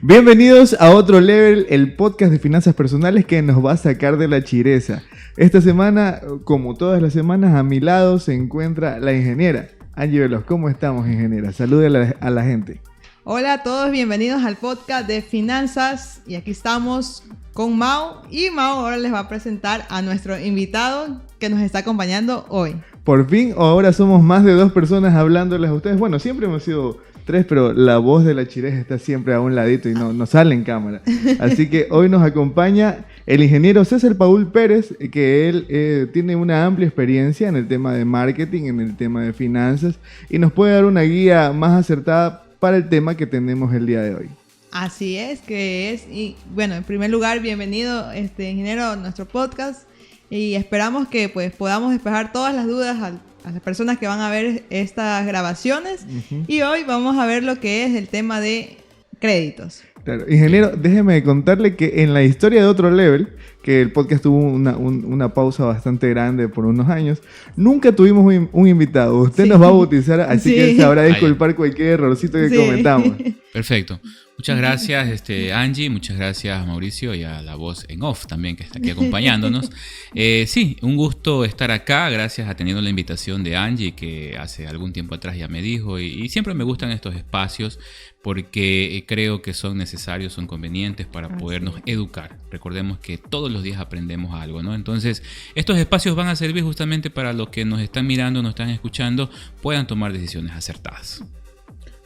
Bienvenidos a Otro Level, el podcast de finanzas personales que nos va a sacar de la chireza. Esta semana, como todas las semanas, a mi lado se encuentra la ingeniera. Angie Veloz, ¿cómo estamos, ingeniera? Salude a la gente. Hola a todos, bienvenidos al podcast de finanzas. Y aquí estamos con Mao. Y Mao ahora les va a presentar a nuestro invitado que nos está acompañando hoy. Por fin, ahora somos más de 2 personas hablándoles a ustedes. Bueno, siempre hemos sido 3, pero la voz de la chireza está siempre a un ladito y no sale en cámara. Así que hoy nos acompaña el ingeniero César Paul Pérez, que él tiene una amplia experiencia en el tema de marketing, en el tema de finanzas, y nos puede dar una guía más acertada para el tema que tenemos el día de hoy. Así es, y bueno, en primer lugar, bienvenido ingeniero a nuestro podcast, y esperamos que pues podamos despejar todas las dudas a las personas que van a ver estas grabaciones. Y hoy vamos a ver lo que es el tema de créditos. Claro, ingeniero, déjeme contarle que en la historia de Otro Level, que el podcast tuvo una pausa bastante grande por unos años, nunca tuvimos un invitado. Usted nos va a bautizar, así que sabrá disculpar cualquier errorcito que cometamos. Perfecto. Muchas gracias Angie, muchas gracias Mauricio y a la voz en off también que está aquí acompañándonos. Sí, un gusto estar acá, gracias a teniendo la invitación de Angie que hace algún tiempo atrás ya me dijo y siempre me gustan estos espacios porque creo que son necesarios, son convenientes para podernos educar. Recordemos que todos los días aprendemos algo, ¿no? Entonces, estos espacios van a servir justamente para los que nos están mirando, nos están escuchando, puedan tomar decisiones acertadas.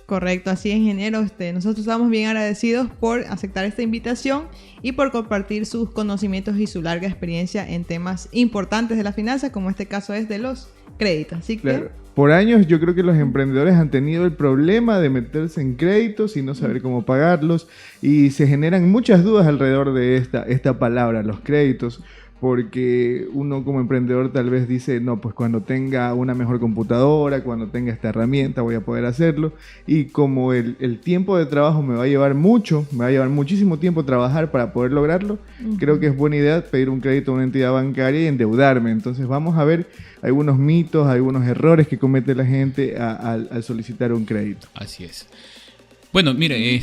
Correcto, así es, ingeniero. Nosotros estamos bien agradecidos por aceptar esta invitación y por compartir sus conocimientos y su larga experiencia en temas importantes de la finanza, como este caso es de los créditos. Así que... Claro. Por años yo creo que los emprendedores han tenido el problema de meterse en créditos y no saber cómo pagarlos, y se generan muchas dudas alrededor de esta palabra, los créditos. Porque uno como emprendedor tal vez dice, no, pues cuando tenga una mejor computadora, cuando tenga esta herramienta voy a poder hacerlo. Y como el tiempo de trabajo me va a llevar muchísimo tiempo trabajar para poder lograrlo, creo que es buena idea pedir un crédito a una entidad bancaria y endeudarme. Entonces vamos a ver algunos mitos, algunos errores que comete la gente al solicitar un crédito. Así es. Bueno, mire,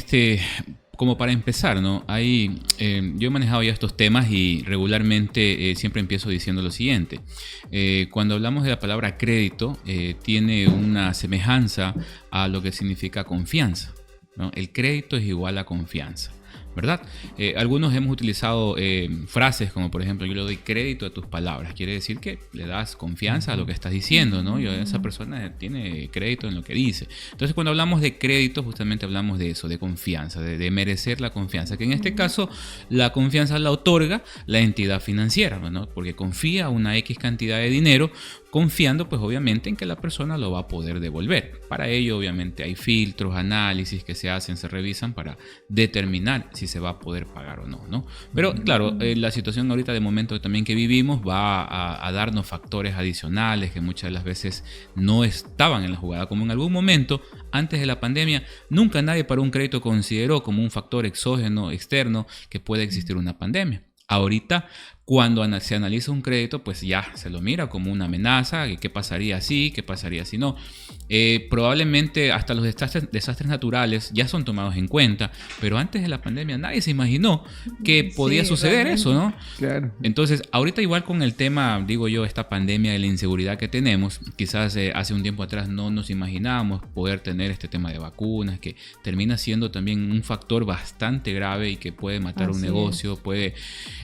como para empezar, ¿no? Yo he manejado ya estos temas y regularmente siempre empiezo diciendo lo siguiente. Cuando hablamos de la palabra crédito, tiene una semejanza a lo que significa confianza, ¿no? El crédito es igual a confianza, ¿verdad? Algunos hemos utilizado frases como, por ejemplo, yo le doy crédito a tus palabras. Quiere decir que le das confianza a lo que estás diciendo, ¿no? Esa persona tiene crédito en lo que dice. Entonces, cuando hablamos de crédito, justamente hablamos de eso, de confianza, de merecer la confianza. Que en este caso, la confianza la otorga la entidad financiera, ¿no? Porque confía una X cantidad de dinero, confiando pues obviamente en que la persona lo va a poder devolver. Para ello obviamente hay filtros, análisis que se hacen, se revisan para determinar si se va a poder pagar o no, ¿no? Pero claro, la situación ahorita de momento también que vivimos va a darnos factores adicionales que muchas de las veces no estaban en la jugada, como en algún momento antes de la pandemia nunca nadie para un crédito consideró como un factor exógeno, externo, que puede existir una pandemia. Ahorita, cuando se analiza un crédito, pues ya se lo mira como una amenaza. ¿Qué pasaría si? ¿Qué pasaría si no? Probablemente hasta los desastres naturales ya son tomados en cuenta, pero antes de la pandemia nadie se imaginó que podía suceder realmente. Eso, ¿no? Claro. Entonces, ahorita igual con el tema, digo yo, esta pandemia de la inseguridad que tenemos, quizás hace un tiempo atrás no nos imaginábamos poder tener este tema de vacunas, que termina siendo también un factor bastante grave y que puede matar un negocio, puede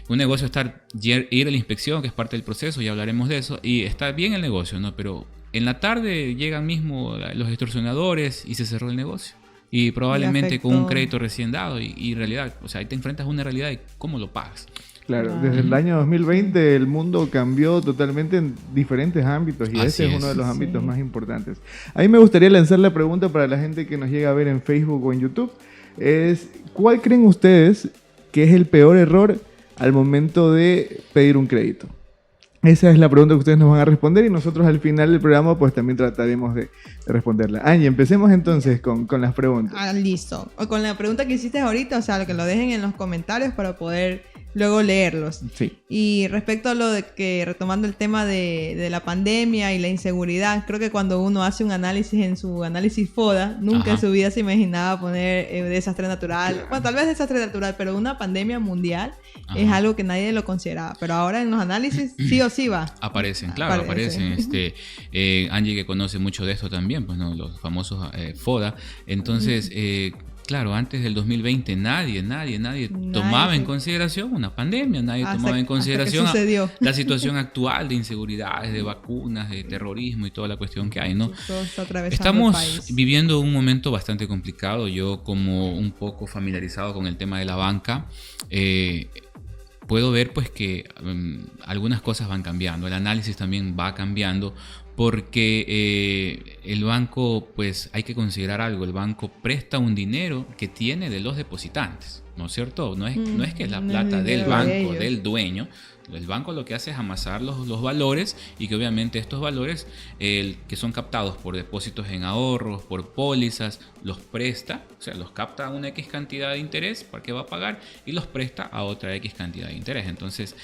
un negocio ir a la inspección, que es parte del proceso, ya hablaremos de eso, y está bien el negocio, ¿no? Pero en la tarde llegan mismo los extorsionadores y se cerró el negocio. Y probablemente con un crédito recién dado y en realidad, o sea, ahí te enfrentas a una realidad de cómo lo pagas. Claro, desde el año 2020 el mundo cambió totalmente en diferentes ámbitos y ese es uno de los ámbitos más importantes. A mí me gustaría lanzar la pregunta para la gente que nos llega a ver en Facebook o en YouTube. ¿Cuál creen ustedes que es el peor error al momento de pedir un crédito? Esa es la pregunta que ustedes nos van a responder y nosotros al final del programa pues también trataremos de responderla. Angie, empecemos entonces con las preguntas. Listo. O con la pregunta que hiciste ahorita, o sea, que lo dejen en los comentarios para poder luego leerlos. Sí. Y respecto a lo de que, retomando el tema de la pandemia y la inseguridad, creo que cuando uno hace un análisis en su análisis FODA, nunca en su vida se imaginaba poner desastre natural. Bueno, tal vez desastre natural, pero una pandemia mundial es algo que nadie lo consideraba. Pero ahora en los análisis sí o sí va. Aparecen, claro, aparecen. Angie, que conoce mucho de esto también, pues no, los famosos FODA. Entonces, claro, antes del 2020 nadie tomaba en consideración una pandemia, nadie tomaba en consideración la situación actual de inseguridades, de vacunas, de terrorismo y toda la cuestión que hay, ¿no? Estamos viviendo un momento bastante complicado. Yo, como un poco familiarizado con el tema de la banca, puedo ver pues que algunas cosas van cambiando, el análisis también va cambiando, porque el banco, pues hay que considerar algo, el banco presta un dinero que tiene de los depositantes, ¿no es cierto? No es que es la plata del banco, del dueño. El banco lo que hace es amasar los valores, y que obviamente estos valores que son captados por depósitos en ahorros, por pólizas, los presta, o sea, los capta a una X cantidad de interés para que va a pagar y los presta a otra X cantidad de interés. Entonces,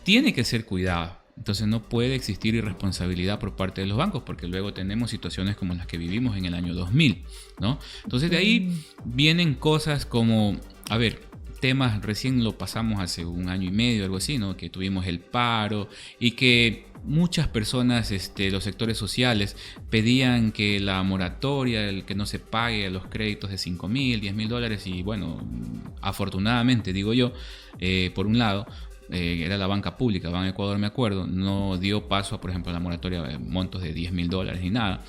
tiene que ser cuidado. Entonces no puede existir irresponsabilidad por parte de los bancos, porque luego tenemos situaciones como las que vivimos en el año 2000, ¿no? Entonces de ahí vienen cosas como, a ver, temas, recién lo pasamos hace un año y medio, algo así, ¿no? Que tuvimos el paro y que muchas personas, los sectores sociales, pedían que la moratoria, el que no se pague a los créditos de $5,000, $10,000, y bueno, afortunadamente, digo yo, por un lado, era la banca pública, Ban Ecuador, me acuerdo, no dio paso a, por ejemplo, a la moratoria de montos de $10,000 ni nada,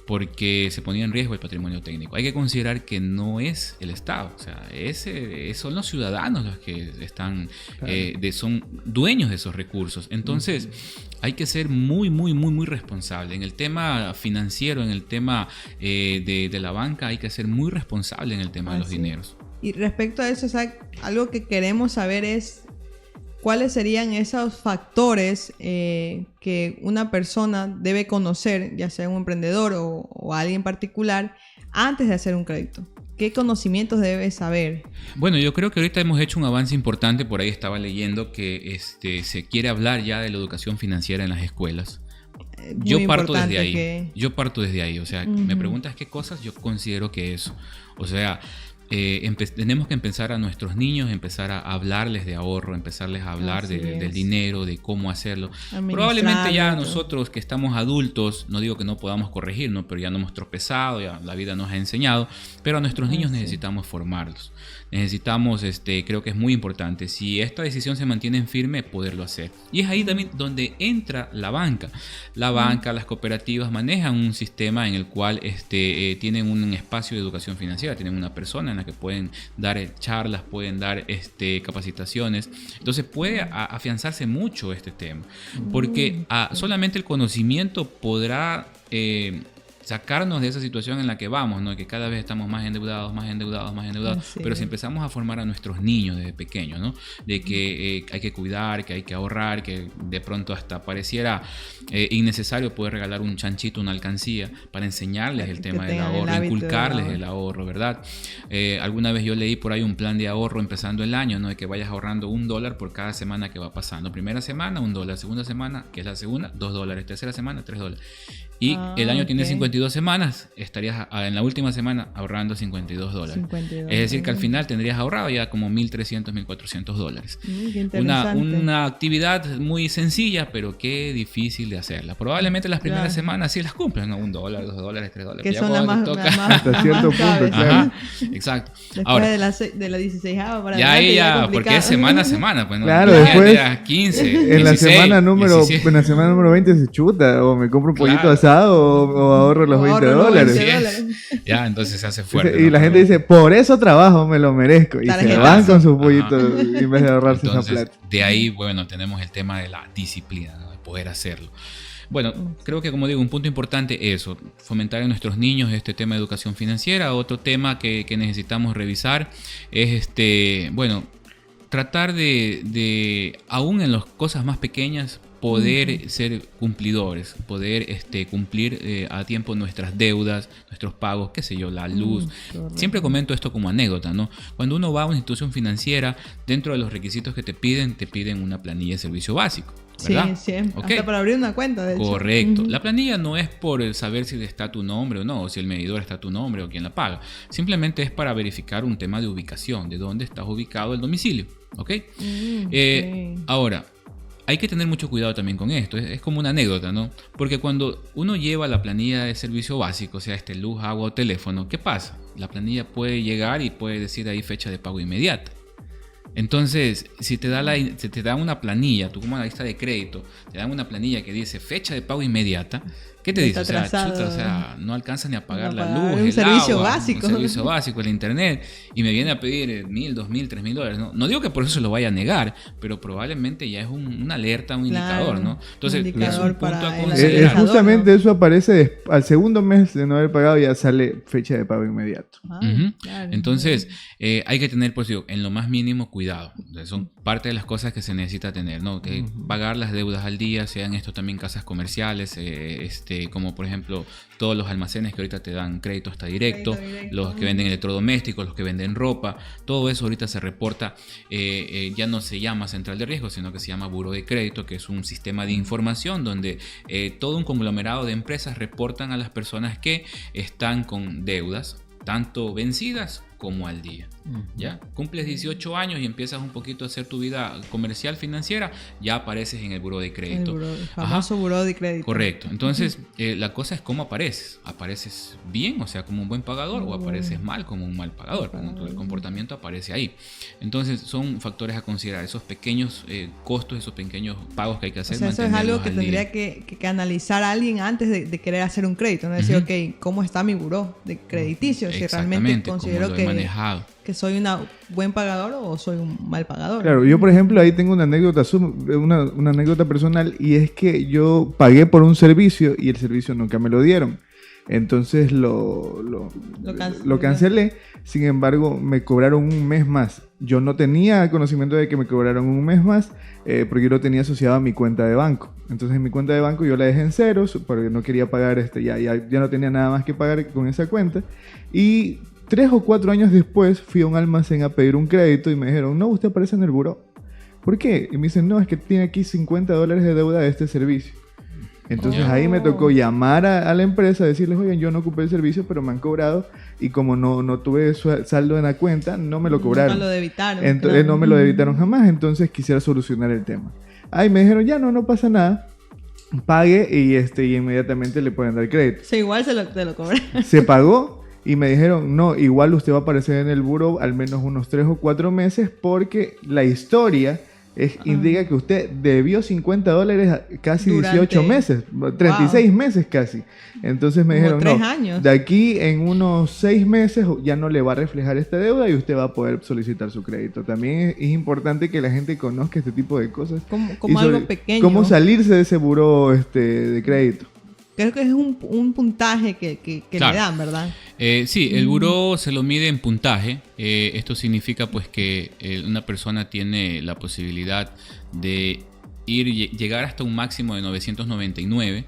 porque se ponía en riesgo el patrimonio técnico. Hay que considerar que no es el Estado, o sea, son los ciudadanos los que están, son dueños de esos recursos. Entonces, hay que ser muy responsable. En el tema financiero, en el tema de la banca, hay que ser muy responsable en el tema de los dineros. Y respecto a eso, algo que queremos saber es ¿cuáles serían esos factores que una persona debe conocer, ya sea un emprendedor o alguien particular, antes de hacer un crédito? ¿Qué conocimientos debe saber? Bueno, yo creo que ahorita hemos hecho un avance importante. Por ahí estaba leyendo que se quiere hablar ya de la educación financiera en las escuelas. Yo parto desde ahí. O sea, me preguntas qué cosas, yo considero que eso. O sea, tenemos que empezar a nuestros niños, empezar a hablarles de ahorro, empezarles a hablar del dinero, de cómo hacerlo. Probablemente ya nosotros que estamos adultos, no digo que no podamos corregir, ¿no? Pero ya no hemos tropezado, ya la vida nos ha enseñado, pero a nuestros niños necesitamos formarlos. Necesitamos, creo que es muy importante, si esta decisión se mantiene en firme, poderlo hacer. Y es ahí también donde entra la banca. La banca, las cooperativas manejan un sistema en el cual tienen un espacio de educación financiera, tienen una persona en la que pueden dar charlas, pueden dar capacitaciones. Entonces puede afianzarse mucho este tema, porque solamente el conocimiento podrá sacarnos de esa situación en la que vamos, ¿no? Que cada vez estamos más endeudados. Pero si empezamos a formar a nuestros niños desde pequeños, ¿no? De que hay que cuidar, que hay que ahorrar, que de pronto hasta pareciera innecesario poder regalar un chanchito, una alcancía, para enseñarles el tema del ahorro, inculcarles el ahorro, ¿verdad? Alguna vez yo leí por ahí un plan de ahorro empezando el año, ¿no? De que vayas ahorrando $1 por cada semana que va pasando. Primera semana, $1. Segunda semana, que es la segunda, $2. Tercera semana, $3. Y el año tiene 52 semanas, estarías en la última semana ahorrando $52. Es decir, que al final tendrías ahorrado ya como $1,300, $1,400. Qué interesante. Una actividad muy sencilla, pero qué difícil de hacerla. Probablemente las primeras semanas sí las cumplen, ¿no? $1, $2, $3. Que son las más hasta cierto punto, claro. Exacto. Después ahora, de la 16ª para ya adelante, ella, porque es semana a semana, pues, ¿no? Claro, después 15, en la semana número 20 se chuta, o me compro un pollito asado o ahorro los $20. Ya, entonces se hace fuerte. Y la gente dice, por eso trabajo, me lo merezco. Y se van con sus pollitos en vez de ahorrarse esa plata. De ahí, bueno, tenemos el tema de la disciplina, ¿no? De poder hacerlo. Bueno, creo que, como digo, un punto importante es eso, fomentar en nuestros niños este tema de educación financiera. Otro tema que necesitamos revisar es, tratar de aún en las cosas más pequeñas, poder ser cumplidores, poder cumplir a tiempo nuestras deudas, nuestros pagos, qué sé yo, la luz. Siempre comento esto como anécdota, ¿no? Cuando uno va a una institución financiera, dentro de los requisitos que te piden una planilla de servicio básico, ¿verdad? Sí, siempre. Okay. Hasta para abrir una cuenta, de hecho. Correcto. La planilla no es por saber si está tu nombre o no, o si el medidor está tu nombre o quién la paga. Simplemente es para verificar un tema de ubicación, de dónde estás ubicado el domicilio, ¿ok? Ahora, hay que tener mucho cuidado también con esto. Es como una anécdota, ¿no? Porque cuando uno lleva la planilla de servicio básico, o sea, luz, agua o teléfono, ¿qué pasa? La planilla puede llegar y puede decir ahí fecha de pago inmediata. Entonces, si te dan una planilla, tú como analista de crédito, te dan una planilla que dice fecha de pago inmediata, ¿qué te dice? O sea, no alcanza ni a pagar la luz, el servicio agua, básico. Un servicio básico, el internet, y me viene a pedir $1,000, $2,000, $3,000. No digo que por eso se lo vaya a negar, pero probablemente ya es una alerta, un indicador, ¿no? Entonces, es un punto a considerar. Justamente eso aparece al segundo mes de no haber pagado, ya sale fecha de pago inmediato. Claro, entonces, hay que tener, pues digo, en lo más mínimo cuidado. Entonces, son parte de las cosas que se necesita tener, ¿no? Pagar las deudas al día, sean esto también casas comerciales, como por ejemplo todos los almacenes que ahorita te dan crédito hasta directo, los que venden electrodomésticos, los que venden ropa, todo eso ahorita se reporta, ya no se llama central de riesgo, sino que se llama buró de crédito, que es un sistema de información donde todo un conglomerado de empresas reportan a las personas que están con deudas, tanto vencidas como al día. ¿Ya? Cumples 18 años y empiezas un poquito a hacer tu vida comercial, financiera, ya apareces en el buró de crédito. El famoso buró de crédito. Correcto. Entonces, la cosa es cómo apareces. ¿Apareces bien, o sea, como un buen pagador, o apareces mal, como un mal pagador? El comportamiento aparece ahí. Entonces, son factores a considerar. Esos pequeños costos, esos pequeños pagos que hay que hacer. O sea, eso es algo que tendría que analizar alguien antes de querer hacer un crédito. No decir, ok, ¿cómo está mi buró de crediticio? Si realmente considero que soy un buen pagador o soy un mal pagador. Claro, yo por ejemplo ahí tengo una anécdota personal, y es que yo pagué por un servicio y el servicio nunca me lo dieron. Entonces lo cancelé. Sin embargo, me cobraron un mes más. Yo no tenía conocimiento de que me cobraron un mes más, porque yo lo tenía asociado a mi cuenta de banco. Entonces en mi cuenta de banco yo la dejé en ceros porque no quería pagar, ya no tenía nada más que pagar con esa cuenta. Y 3 o 4 años después fui a un almacén a pedir un crédito y me dijeron, no, usted aparece en el buró. ¿Por qué? Y me dicen, no, es que tiene aquí $50 de deuda de este servicio. Entonces ahí me tocó llamar a la empresa, decirles, oigan, yo no ocupé el servicio, pero me han cobrado, y como no tuve saldo en la cuenta, no me lo cobraron. No lo debitaron. Entonces no me lo debitaron jamás, entonces quisiera solucionar el tema. Ahí me dijeron, ya no pasa nada, pague y inmediatamente le pueden dar crédito. Sí, igual te lo cobré. Se pagó. Y me dijeron, no, igual usted va a aparecer en el buró al menos unos 3 o 4 meses, porque la historia indica que usted debió $50 casi durante 18 meses, 36 meses casi. Entonces me dijeron, 3 años. De aquí en unos 6 meses ya no le va a reflejar esta deuda y usted va a poder solicitar su crédito. También es importante que la gente conozca este tipo de cosas. Como algo pequeño. Cómo salirse de ese buró de crédito. Creo que es un puntaje que claro, le dan, ¿verdad? Sí, el buró se lo mide en puntaje. Esto significa pues que una persona tiene la posibilidad de llegar hasta un máximo de 999,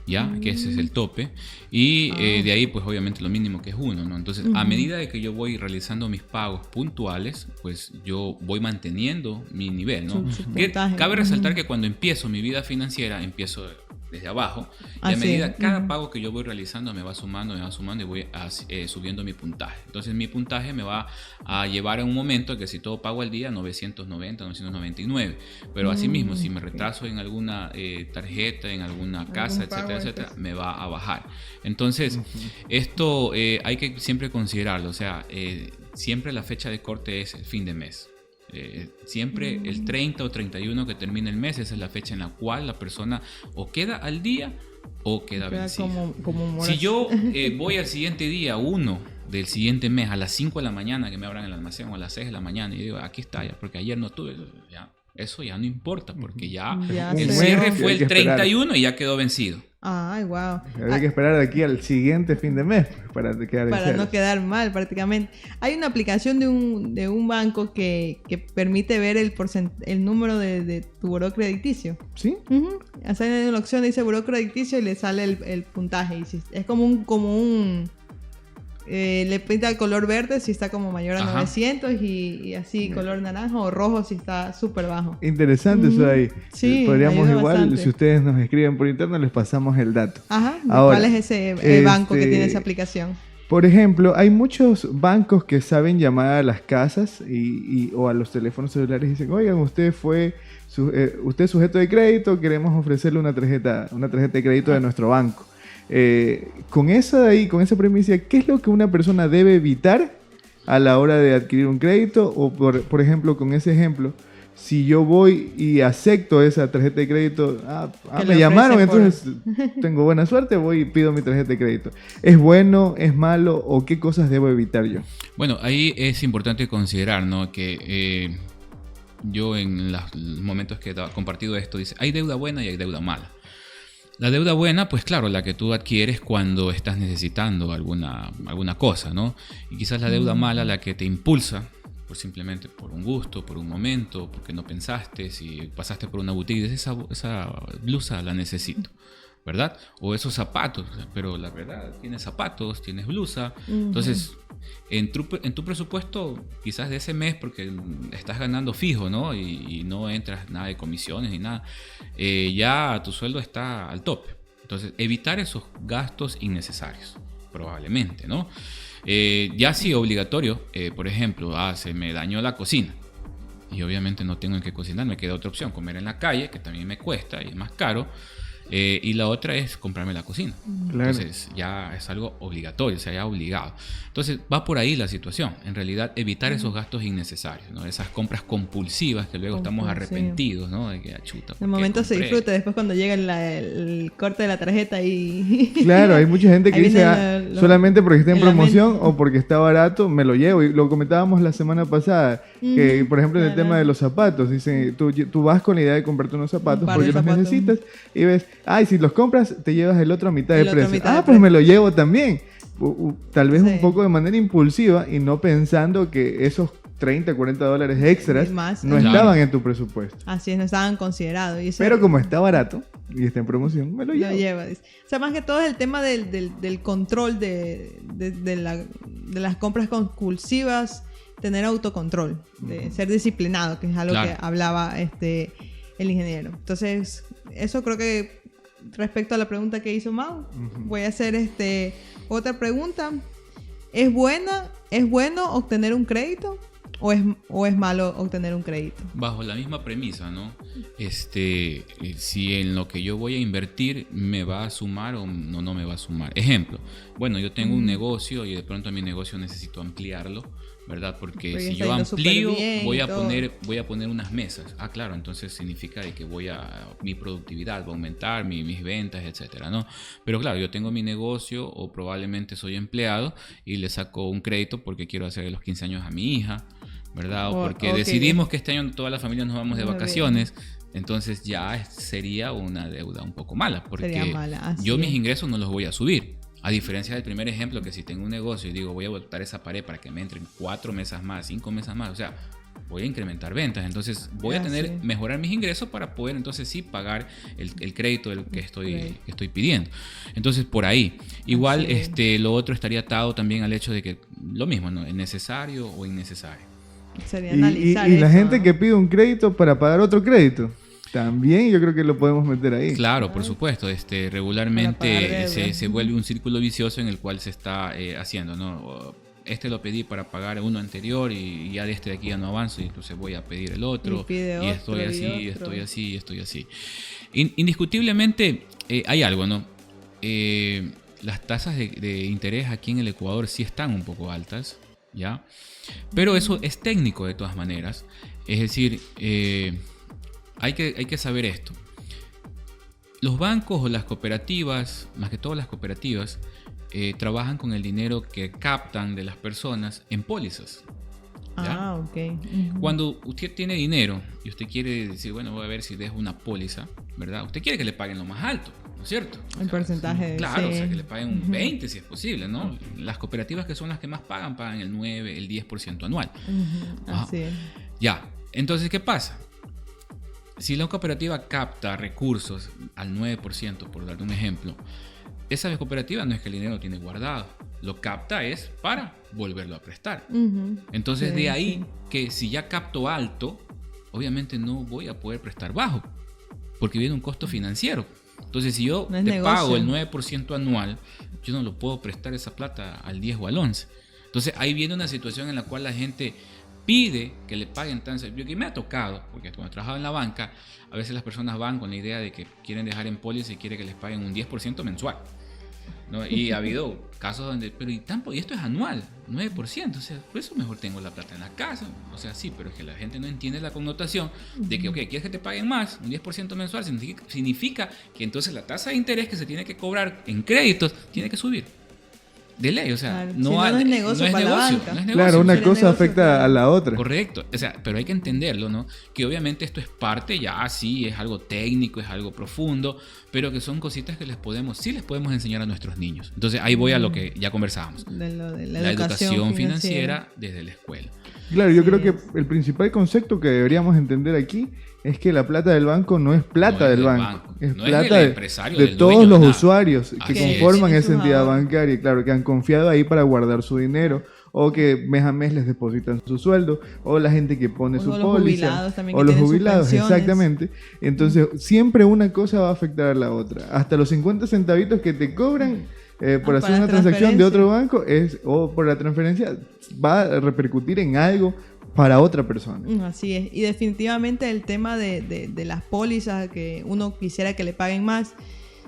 ¿ya? Que ese es el tope. Y de ahí pues obviamente lo mínimo que es 1, ¿no? Entonces a medida de que yo voy realizando mis pagos puntuales, pues yo voy manteniendo mi nivel, ¿no? Cabe resaltar que cuando empiezo mi vida financiera, empiezo desde abajo, y a medida cada pago que yo voy realizando me va sumando y voy subiendo mi puntaje. Entonces mi puntaje me va a llevar a un momento que si todo pago al día 990, 999, pero asimismo si me retraso en alguna tarjeta, en alguna casa, etcétera, me va a bajar. Entonces esto hay que siempre considerarlo, o sea, siempre la fecha de corte es el fin de mes. Siempre el 30 o 31 que termina el mes, esa es la fecha en la cual la persona o queda al día o queda vencida. Si yo voy al siguiente día, 1 del siguiente mes, a las 5 de la mañana que me abran el almacén, o a las 6 de la mañana, y digo, aquí está ya, porque ayer no tuve, ya eso ya no importa porque ya Ya el sé. cierre Bueno, fue hay que el esperar. 31 y ya quedó vencido. Ay, wow. Habría que esperar de aquí al siguiente fin de mes para quedar en Para ceros. no quedar mal prácticamente. Hay una aplicación de un banco que permite ver el número de tu buró crediticio. ¿Sí? Ujú. Sale una opción, dice buró crediticio y le sale el puntaje. Y es como un le pinta el color verde si está como mayor a Ajá. 900 y así color naranja o rojo si está súper bajo. Interesante eso ahí. Sí, Podríamos ayuda igual, bastante. si ustedes nos escriben por interno, les pasamos el dato. Ajá. Ahora, ¿Cuál es ese banco que tiene este, esa aplicación? Por ejemplo, hay muchos bancos que saben llamar a las casas o a los teléfonos celulares y dicen, oigan, usted usted es sujeto de crédito, queremos ofrecerle una tarjeta de crédito de nuestro banco. Con esa premisa, ¿qué es lo que una persona debe evitar a la hora de adquirir un crédito? O por ejemplo, con ese ejemplo, si yo voy y acepto esa tarjeta de crédito, Que me le llamaron, ofrece por- entonces tengo buena suerte, voy y pido mi tarjeta de crédito. ¿Es bueno, es malo o qué cosas debo evitar yo? Bueno, ahí es importante considerar, ¿no? Que yo en los momentos que he compartido esto, dice, hay deuda buena y hay deuda mala. La deuda buena, pues claro, la que tú adquieres cuando estás necesitando alguna cosa, ¿no? Y quizás la deuda mala, la que te impulsa, simplemente por un gusto, por un momento, porque no pensaste, si pasaste por una boutique y dices, esa blusa la necesito, ¿verdad? O esos zapatos, pero la verdad, tienes zapatos, tienes blusa, entonces en tu presupuesto quizás de ese mes, porque estás ganando fijo, ¿no? Y no entras nada de comisiones ni nada, ya tu sueldo está al tope. Entonces evitar esos gastos innecesarios, probablemente, ¿no? Ya sí obligatorio, por ejemplo, se me dañó la cocina y obviamente no tengo en qué cocinar, me queda otra opción, comer en la calle, que también me cuesta y es más caro. Y la otra es comprarme la cocina. Claro. Entonces ya es algo obligatorio, o sea, ya obligado. Entonces va por ahí la situación. En realidad evitar esos gastos innecesarios, ¿no? Esas compras compulsivas que luego estamos arrepentidos, ¿no? De que chuta. El momento se disfruta, después cuando llega el corte de la tarjeta y... Claro, hay mucha gente que Ahí dice, viene solamente porque está en en la promoción mente. o porque está barato, me lo llevo. Y lo comentábamos la semana pasada, que por ejemplo en el Claro. tema de los zapatos, dicen, tú vas con la idea de comprarte unos zapatos Un par porque de los zapatos. necesitas y ves, si los compras te llevas el otro a mitad El de otro a precio. mitad de Pues me precio. lo llevo también. Tal vez Sí. un poco de manera impulsiva y no pensando que esos 30, 40 dólares extras Más. no Claro. estaban en tu presupuesto. Así es, no estaban considerados. Y eso Pero como está barato y está en promoción, me lo lo llevo. lleva. Dice. O sea, más que todo es el tema del control de las compras compulsivas, tener autocontrol, de ser disciplinado, que es algo Claro. que hablaba el ingeniero. Entonces, eso creo que respecto a la pregunta que hizo Mau, voy a hacer otra pregunta. ¿Es bueno obtener un crédito o es malo obtener un crédito? Bajo la misma premisa, ¿no? Si en lo que yo voy a invertir me va a sumar o no me va a sumar. Ejemplo, bueno, yo tengo un negocio y de pronto mi negocio necesito ampliarlo, ¿verdad? Porque Porque si está yo yendo súper amplío, bien voy y a todo. poner unas mesas. Claro, entonces significa de que mi productividad va a aumentar, mis ventas, etcétera, ¿no? Pero claro, yo tengo mi negocio o probablemente soy empleado y le saco un crédito porque quiero hacerle los 15 años a mi hija, ¿verdad? O porque Ok. decidimos que este año toda la familia nos vamos de Muy bien. vacaciones. Entonces ya sería una deuda un poco mala, porque Sería mala, así yo mis es. ingresos no los voy a subir. A diferencia del primer ejemplo, que si tengo un negocio y digo voy a botar esa pared para que me entren 4 mesas más, 5 mesas más, o sea, voy a incrementar ventas. Entonces voy a Así. mejorar mis ingresos para poder entonces sí pagar el crédito del que estoy pidiendo. Entonces por ahí. Igual Así lo otro estaría atado también al hecho de que lo mismo, ¿no? ¿Es necesario o innecesario? Sería Y analizar la eso, gente ¿no? que pide un crédito para pagar otro crédito, también yo creo que lo podemos meter ahí. Claro, por supuesto. Para pagar Regularmente deudas. se vuelve un círculo vicioso en el cual se está haciendo, ¿no? Lo pedí para pagar uno anterior y ya de aquí ya no avanzo y entonces voy a pedir el otro Y pide y otro, estoy así. Indiscutiblemente hay algo, ¿no? Las tasas de interés aquí en el Ecuador sí están un poco altas, ¿ya? Pero eso es técnico de todas maneras. Es decir, hay que saber esto. Los bancos o las cooperativas, más que todas las cooperativas, trabajan con el dinero que captan de las personas en pólizas. ¿ya? Ok. Cuando usted tiene dinero y usted quiere decir, bueno, voy a ver si dejo una póliza, ¿verdad? Usted quiere que le paguen lo más alto, ¿no es cierto? El porcentaje. Claro, sí. o sea, que le paguen un 20 si es posible, ¿no? Las cooperativas que son las que más pagan el 9, el 10% anual. Así es. Ya, entonces, ¿qué pasa? Si la cooperativa capta recursos al 9%, por darte un ejemplo, esa cooperativa no es que el dinero lo tiene guardado, lo capta es para volverlo a prestar. Entonces, Sí, de ahí sí. que si ya capto alto, obviamente no voy a poder prestar bajo, porque viene un costo financiero. Entonces, si yo No es te negocio. pago el 9% anual, yo no lo puedo prestar esa plata al 10 o al 11. Entonces, ahí viene una situación en la cual la gente pide que le paguen tan... Yo que me ha tocado, porque cuando he trabajado en la banca, a veces las personas van con la idea de que quieren dejar en póliza y quieren que les paguen un 10% mensual, ¿no? Y ha habido casos donde, pero y esto es anual, 9%, o sea, por eso mejor tengo la plata en la casa, o sea, sí, pero es que la gente no entiende la connotación de que, ok, quieres que te paguen más, un 10% mensual, significa que entonces la tasa de interés que se tiene que cobrar en créditos tiene que subir. De ley, o sea, Claro, no, si no, hay- no es negocio no es para la negocio, banca. no es negocio. Claro, una sería cosa negocio, afecta claro. a la otra. Correcto, o sea, pero hay que entenderlo, ¿no? Que obviamente esto es parte, ya sí, es algo técnico, es algo profundo, pero que son cositas que sí les podemos enseñar a nuestros niños. Entonces ahí voy a lo que ya conversábamos. De La educación financiera desde la escuela. Claro, yo Sí creo que es. el principal concepto que deberíamos entender aquí es que la plata del banco no es plata No es del del banco, banco, es no es plata del empresario, de del todos dueño, los nada. usuarios que Así es. conforman Tienen esa sus entidad ahorros. bancaria, claro, que han confiado ahí para guardar su dinero o que mes a mes les depositan su sueldo o la gente que pone O su los póliza jubilados también o que los tienen sus jubilados, pensiones. exactamente. Entonces, siempre una cosa va a afectar a la otra. Hasta los 50 centavitos que te cobran por hacer para una la transacción de otro transferencia. banco o por la transferencia va a repercutir en algo para otra persona. Así es. Y definitivamente el tema de las pólizas, que uno quisiera que le paguen más.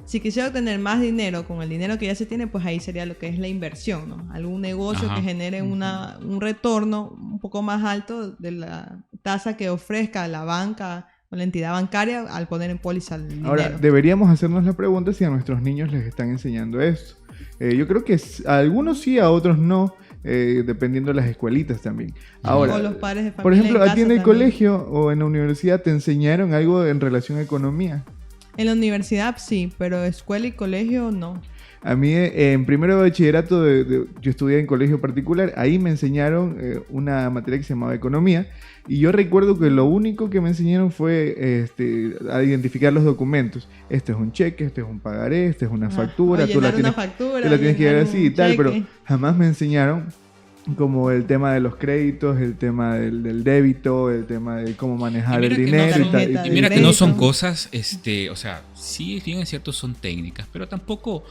Si quisiera obtener más dinero con el dinero que ya se tiene, pues ahí sería lo que es la inversión, ¿no? Algún negocio Ajá. que genere un retorno un poco más alto de la tasa que ofrezca la banca o la entidad bancaria al poner en póliza el dinero. Ahora, deberíamos hacernos la pregunta si a nuestros niños les están enseñando esto. Yo creo que a algunos sí, a otros no, dependiendo de las escuelitas también. Ahora, O los padres de familia por ejemplo, en a ti en casa el también. colegio o en la universidad te enseñaron algo en relación a economía. En la universidad sí, pero escuela y colegio no. A mí en primero de bachillerato, yo estudié en colegio particular, ahí me enseñaron una materia que se llamaba economía y yo recuerdo que lo único que me enseñaron fue a identificar los documentos. Este es un cheque, este es un pagaré, este es una Ajá. factura, O tú la llenar tienes, una factura, tú la tienes que llenar ver así y un tal, pero cheque. jamás me enseñaron como el tema de los créditos, el tema del débito, el tema de cómo manejar el dinero y tal. tarjeta Y de mira que no son crédito. cosas, o sea, sí, bien es cierto, son técnicas, pero tampoco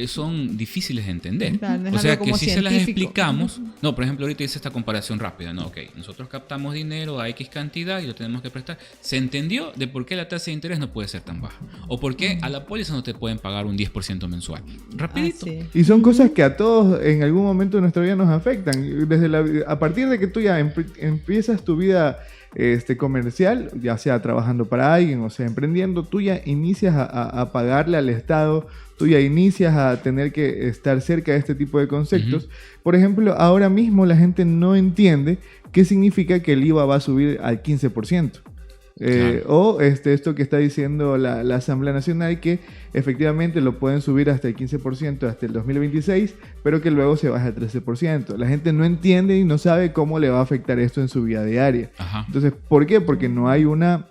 son difíciles de entender. Claro, es O sea, algo que como si se las científico. explicamos, no, por ejemplo, ahorita hice esta comparación rápida, no, ok, nosotros captamos dinero a X cantidad y lo tenemos que prestar. Se entendió de por qué la tasa de interés no puede ser tan baja, o por qué a la póliza no te pueden pagar un 10% mensual. Rapidito. Así es. Y son cosas que a todos en algún momento de nuestra vida nos afectan. A partir de que tú ya empiezas tu vida comercial, ya sea trabajando para alguien o sea emprendiendo, tú ya inicias a pagarle al Estado, tú ya inicias a tener que estar cerca de este tipo de conceptos. Por ejemplo, ahora mismo la gente no entiende qué significa que el IVA va a subir al 15%. Claro. O esto que está diciendo la Asamblea Nacional, que efectivamente lo pueden subir hasta el 15% hasta el 2026, pero que luego se baja al 13%. La gente no entiende y no sabe cómo le va a afectar esto en su vida diaria. Ajá. Entonces, ¿por qué? Porque no hay una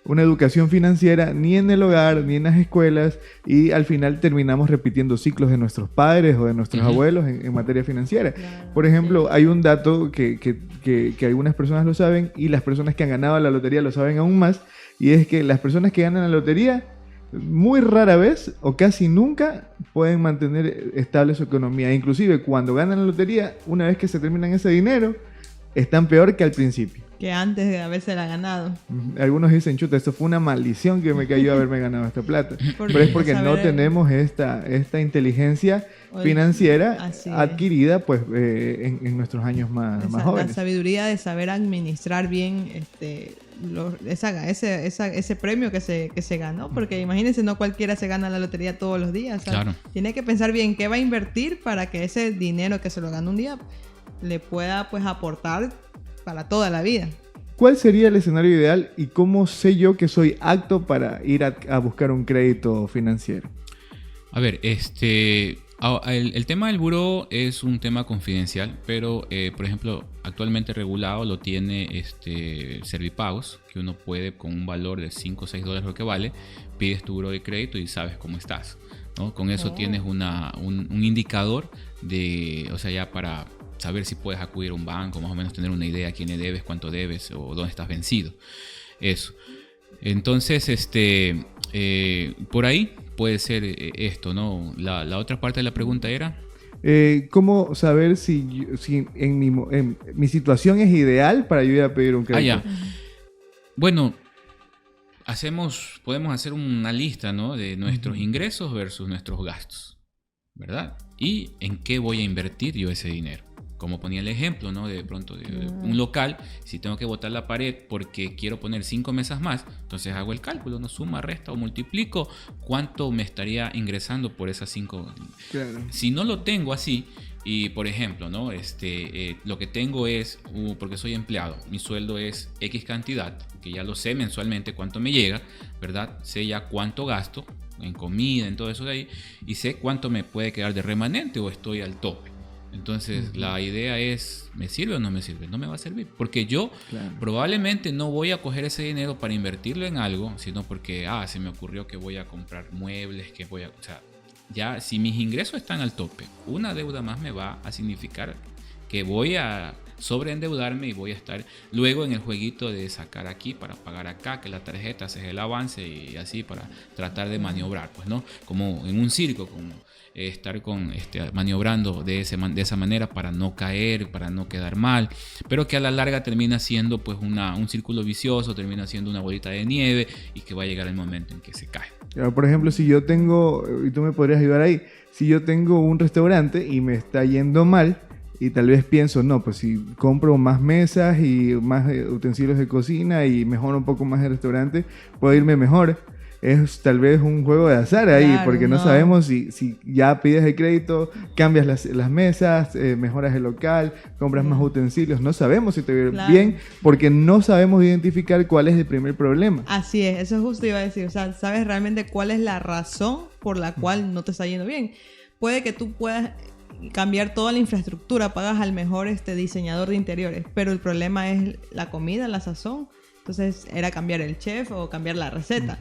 educación financiera ni en el hogar ni en las escuelas y al final terminamos repitiendo ciclos de nuestros padres o de nuestros abuelos en materia financiera. Claro, Por ejemplo, hay un dato que algunas personas lo saben y las personas que han ganado la lotería lo saben aún más, y es que las personas que ganan la lotería muy rara vez o casi nunca pueden mantener estable su economía. Inclusive cuando ganan la lotería, una vez que se terminan ese dinero, están peor que al principio. Que antes de haberse la ganado. Algunos dicen, chuta, esto fue una maldición que me cayó haberme ganado esta plata. Pero es porque no tenemos esta inteligencia financiera Así es. adquirida pues en nuestros años más La jóvenes. sabiduría de saber administrar bien ese premio que se ganó, porque imagínense, no cualquiera se gana la lotería todos los días. ¿sabes? Claro. Tiene que pensar bien qué va a invertir para que ese dinero que se lo gana un día le pueda pues aportar para toda la vida. ¿Cuál sería el escenario ideal y cómo sé yo que soy apto para ir a buscar un crédito financiero? A ver, el tema del buró es un tema confidencial, pero por ejemplo, actualmente regulado lo tiene Servipagos, que uno puede con un valor de $5 o $6 lo que vale, pides tu buró de crédito y sabes cómo estás, ¿no? Con eso tienes un indicador de, o sea, ya para saber si puedes acudir a un banco, más o menos tener una idea a quién le debes, cuánto debes o dónde estás vencido. Eso. Entonces, por ahí puede ser esto, ¿no? La otra parte de la pregunta era... ¿Cómo saber si en mi situación es ideal para yo ir a pedir un crédito? Ya. Bueno, podemos hacer una lista, ¿no? De nuestros ingresos versus nuestros gastos, ¿verdad? Y en qué voy a invertir yo ese dinero. Como ponía el ejemplo, ¿no? De pronto de un local, si tengo que botar la pared porque quiero poner 5 mesas más, entonces hago el cálculo, ¿no? Suma, resta o multiplico cuánto me estaría ingresando por esas 5. Claro. Si no lo tengo así, y por ejemplo, ¿no? Lo que tengo es, porque soy empleado, mi sueldo es X cantidad, que ya lo sé mensualmente cuánto me llega, ¿verdad? Sé ya cuánto gasto en comida, en todo eso de ahí, y sé cuánto me puede quedar de remanente o estoy al tope. Entonces la idea es, ¿me sirve o no me sirve? No me va a servir, porque yo probablemente no voy a coger ese dinero para invertirlo en algo, sino porque se me ocurrió que voy a comprar muebles, o sea, ya si mis ingresos están al tope, una deuda más me va a significar que voy a sobreendeudarme y voy a estar luego en el jueguito de sacar aquí para pagar acá, que la tarjeta hace el avance y así para tratar de maniobrar, pues, ¿no? Como en un circo, como estar maniobrando de esa manera para no caer, para no quedar mal, pero que a la larga termina siendo pues un círculo vicioso, termina siendo una bolita de nieve y que va a llegar el momento en que se cae. Por ejemplo, si yo tengo, y tú me podrías ayudar ahí, si yo tengo un restaurante y me está yendo mal, y tal vez pienso, no, pues si compro más mesas y más utensilios de cocina y mejoro un poco más el restaurante, puedo irme mejor. Es tal vez un juego de azar ahí, claro, porque no sabemos si ya pides el crédito, cambias las mesas, mejoras el local, compras más utensilios. No sabemos si te va bien, porque no sabemos identificar cuál es el primer problema. Así es, eso justo iba a decir. O sea, sabes realmente cuál es la razón por la cual no te está yendo bien. Puede que tú puedas cambiar toda la infraestructura, pagas al mejor diseñador de interiores, pero el problema es la comida, la sazón. Entonces era cambiar el chef o cambiar la receta.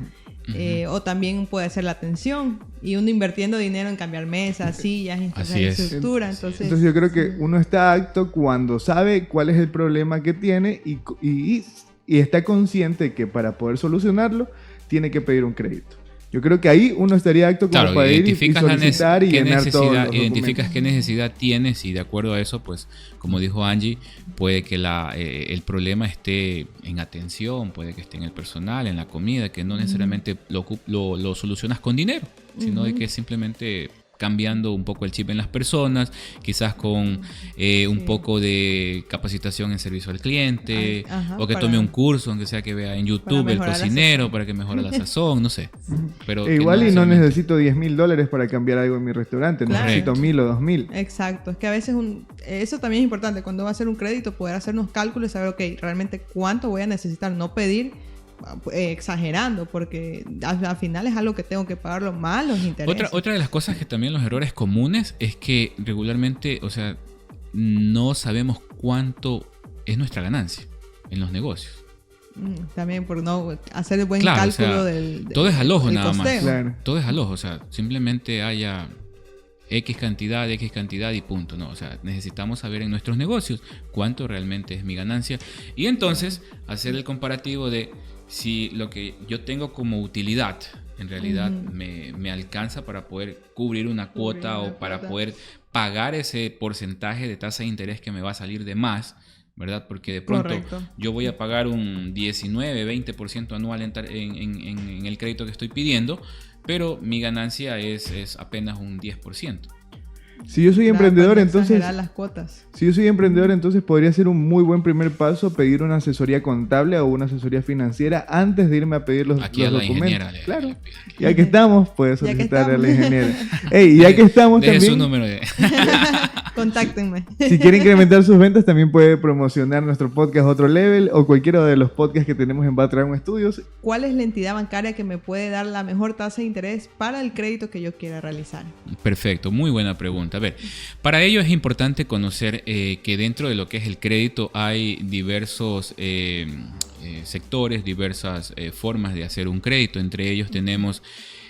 O también puede ser la atención y uno invirtiendo dinero en cambiar mesas, sillas, infraestructura. Entonces yo creo que uno está apto cuando sabe cuál es el problema que tiene y está consciente que para poder solucionarlo tiene que pedir un crédito. Yo creo que ahí uno estaría apto como para ir y solicitar y llenar todos los documentos. Identificas qué necesidad tienes y de acuerdo a eso, pues, como dijo Angie, puede que el problema esté en atención, puede que esté en el personal, en la comida, que no necesariamente lo solucionas con dinero, sino de que simplemente cambiando un poco el chip en las personas, quizás con un poco de capacitación en servicio al cliente, o que tome un curso, aunque sea que vea en YouTube el cocinero para que mejore la sazón, no sé. Pero igual no necesito $10,000 para cambiar algo en mi restaurante, necesito 1,000 o 2,000. Exacto, es que a veces eso también es importante, cuando va a hacer un crédito, poder hacer unos cálculos y saber, ok, realmente cuánto voy a necesitar, no pedir exagerando, porque al final es algo que tengo que pagar más los intereses. Otra de las cosas que también los errores comunes es que regularmente, o sea, no sabemos cuánto es nuestra ganancia en los negocios. También por no hacer el buen cálculo, o sea, todo es al ojo nada costeo. Más. Claro. Todo es al ojo, o sea, simplemente haya X cantidad y punto, ¿no? O sea, necesitamos saber en nuestros negocios cuánto realmente es mi ganancia y entonces hacer el comparativo de si lo que yo tengo como utilidad en realidad me alcanza para poder cubrir una cuota o para poder pagar ese porcentaje de tasa de interés que me va a salir de más, ¿verdad? Porque de pronto yo voy a pagar un 19-20% anual en el crédito que estoy pidiendo, pero mi ganancia es apenas un 10%. Si yo soy emprendedor, entonces las cuotas. Si yo soy emprendedor, entonces podría ser un muy buen primer paso pedir una asesoría contable o una asesoría financiera antes de irme a pedir los documentos. Claro. Ya que estamos, puedes solicitar a la ingeniera. Ya que estamos Deje también. Su número Contáctenme. Si quiere incrementar sus ventas, también puede promocionar nuestro podcast Otro Level o cualquiera de los podcasts que tenemos en Background Studios. ¿Cuál es la entidad bancaria que me puede dar la mejor tasa de interés para el crédito que yo quiera realizar? Perfecto, muy buena pregunta. A ver, para ello es importante conocer que dentro de lo que es el crédito hay diversos sectores, diversas formas de hacer un crédito. Entre ellos tenemos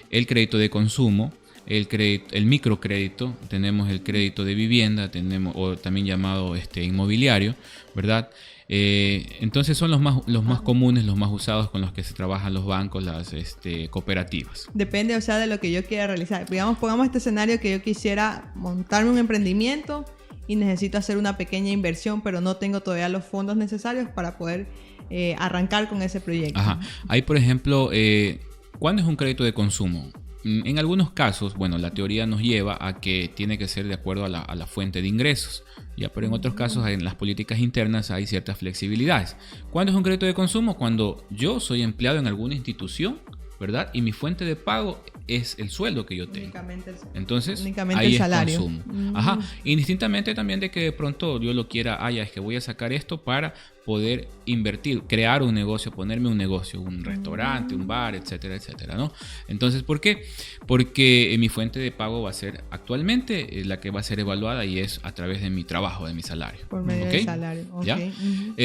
el crédito de consumo, el microcrédito, tenemos el crédito de vivienda, tenemos, o también llamado inmobiliario, ¿verdad? Entonces son los más comunes, los más usados con los que se trabajan los bancos, las cooperativas. Depende, o sea, de lo que yo quiera realizar. Digamos, pongamos este escenario que yo quisiera montarme un emprendimiento y necesito hacer una pequeña inversión, pero no tengo todavía los fondos necesarios para poder arrancar con ese proyecto. Ajá. Hay, por ejemplo, ¿cuándo es un crédito de consumo? En algunos casos, bueno, la teoría nos lleva a que tiene que ser de acuerdo a la fuente de ingresos, ya, pero en otros casos, en las políticas internas hay ciertas flexibilidades. ¿Cuándo es un crédito de consumo? Cuando yo soy empleado en alguna institución, ¿verdad? Y mi fuente de pago es el sueldo que yo tengo. Entonces, únicamente ahí el salario. Es consumo. Ajá. Indistintamente también de que de pronto yo lo quiera, es que voy a sacar esto para poder invertir, crear un negocio, ponerme un negocio, un restaurante, un bar, etcétera, etcétera, ¿no? Entonces, ¿por qué? Porque mi fuente de pago va a ser actualmente la que va a ser evaluada y es a través de mi trabajo, de mi salario. Por medio del salario. ¿Ya?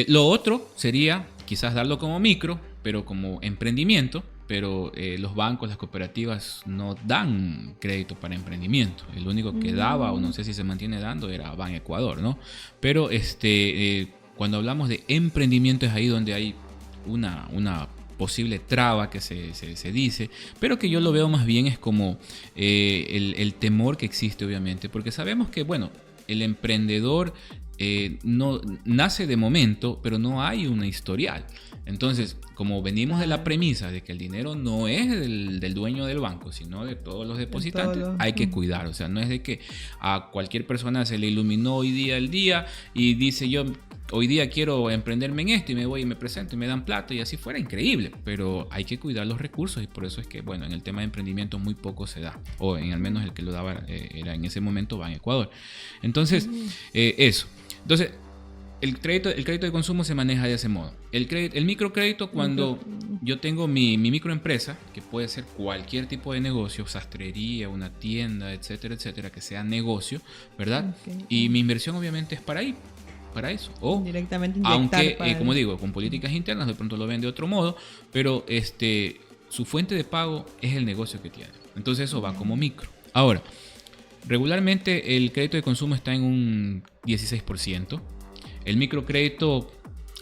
Lo otro sería quizás darlo como micro, pero como emprendimiento. Pero los bancos, las cooperativas no dan crédito para emprendimiento. El único que daba, o no sé si se mantiene dando, era Ban Ecuador, ¿no? Pero cuando hablamos de emprendimiento es ahí donde hay una posible traba que se dice, pero que yo lo veo más bien es como el temor que existe, obviamente, porque sabemos que, bueno, el emprendedor no nace de momento, pero no hay una historial. Entonces, como venimos de la premisa de que el dinero no es del dueño del banco, sino de todos los depositantes, hay que cuidar. O sea, no es de que a cualquier persona se le iluminó hoy día el día y dice yo hoy día quiero emprenderme en esto y me voy y me presento y me dan plata y así fuera, increíble. Pero hay que cuidar los recursos y por eso es que, bueno, en el tema de emprendimiento muy poco se da. O en al menos el que lo daba era en ese momento Ban Ecuador. Entonces, eso. Entonces, el crédito de consumo se maneja de ese modo. El microcrédito, cuando yo tengo mi microempresa, que puede ser cualquier tipo de negocio, sastrería, una tienda, etcétera, etcétera, que sea negocio, ¿verdad? Y mi inversión obviamente es para eso. O directamente aunque, como digo, con políticas internas de pronto lo ven de otro modo, pero su fuente de pago es el negocio que tiene. Entonces eso va como micro. Ahora, regularmente el crédito de consumo está en un 16%. El microcrédito,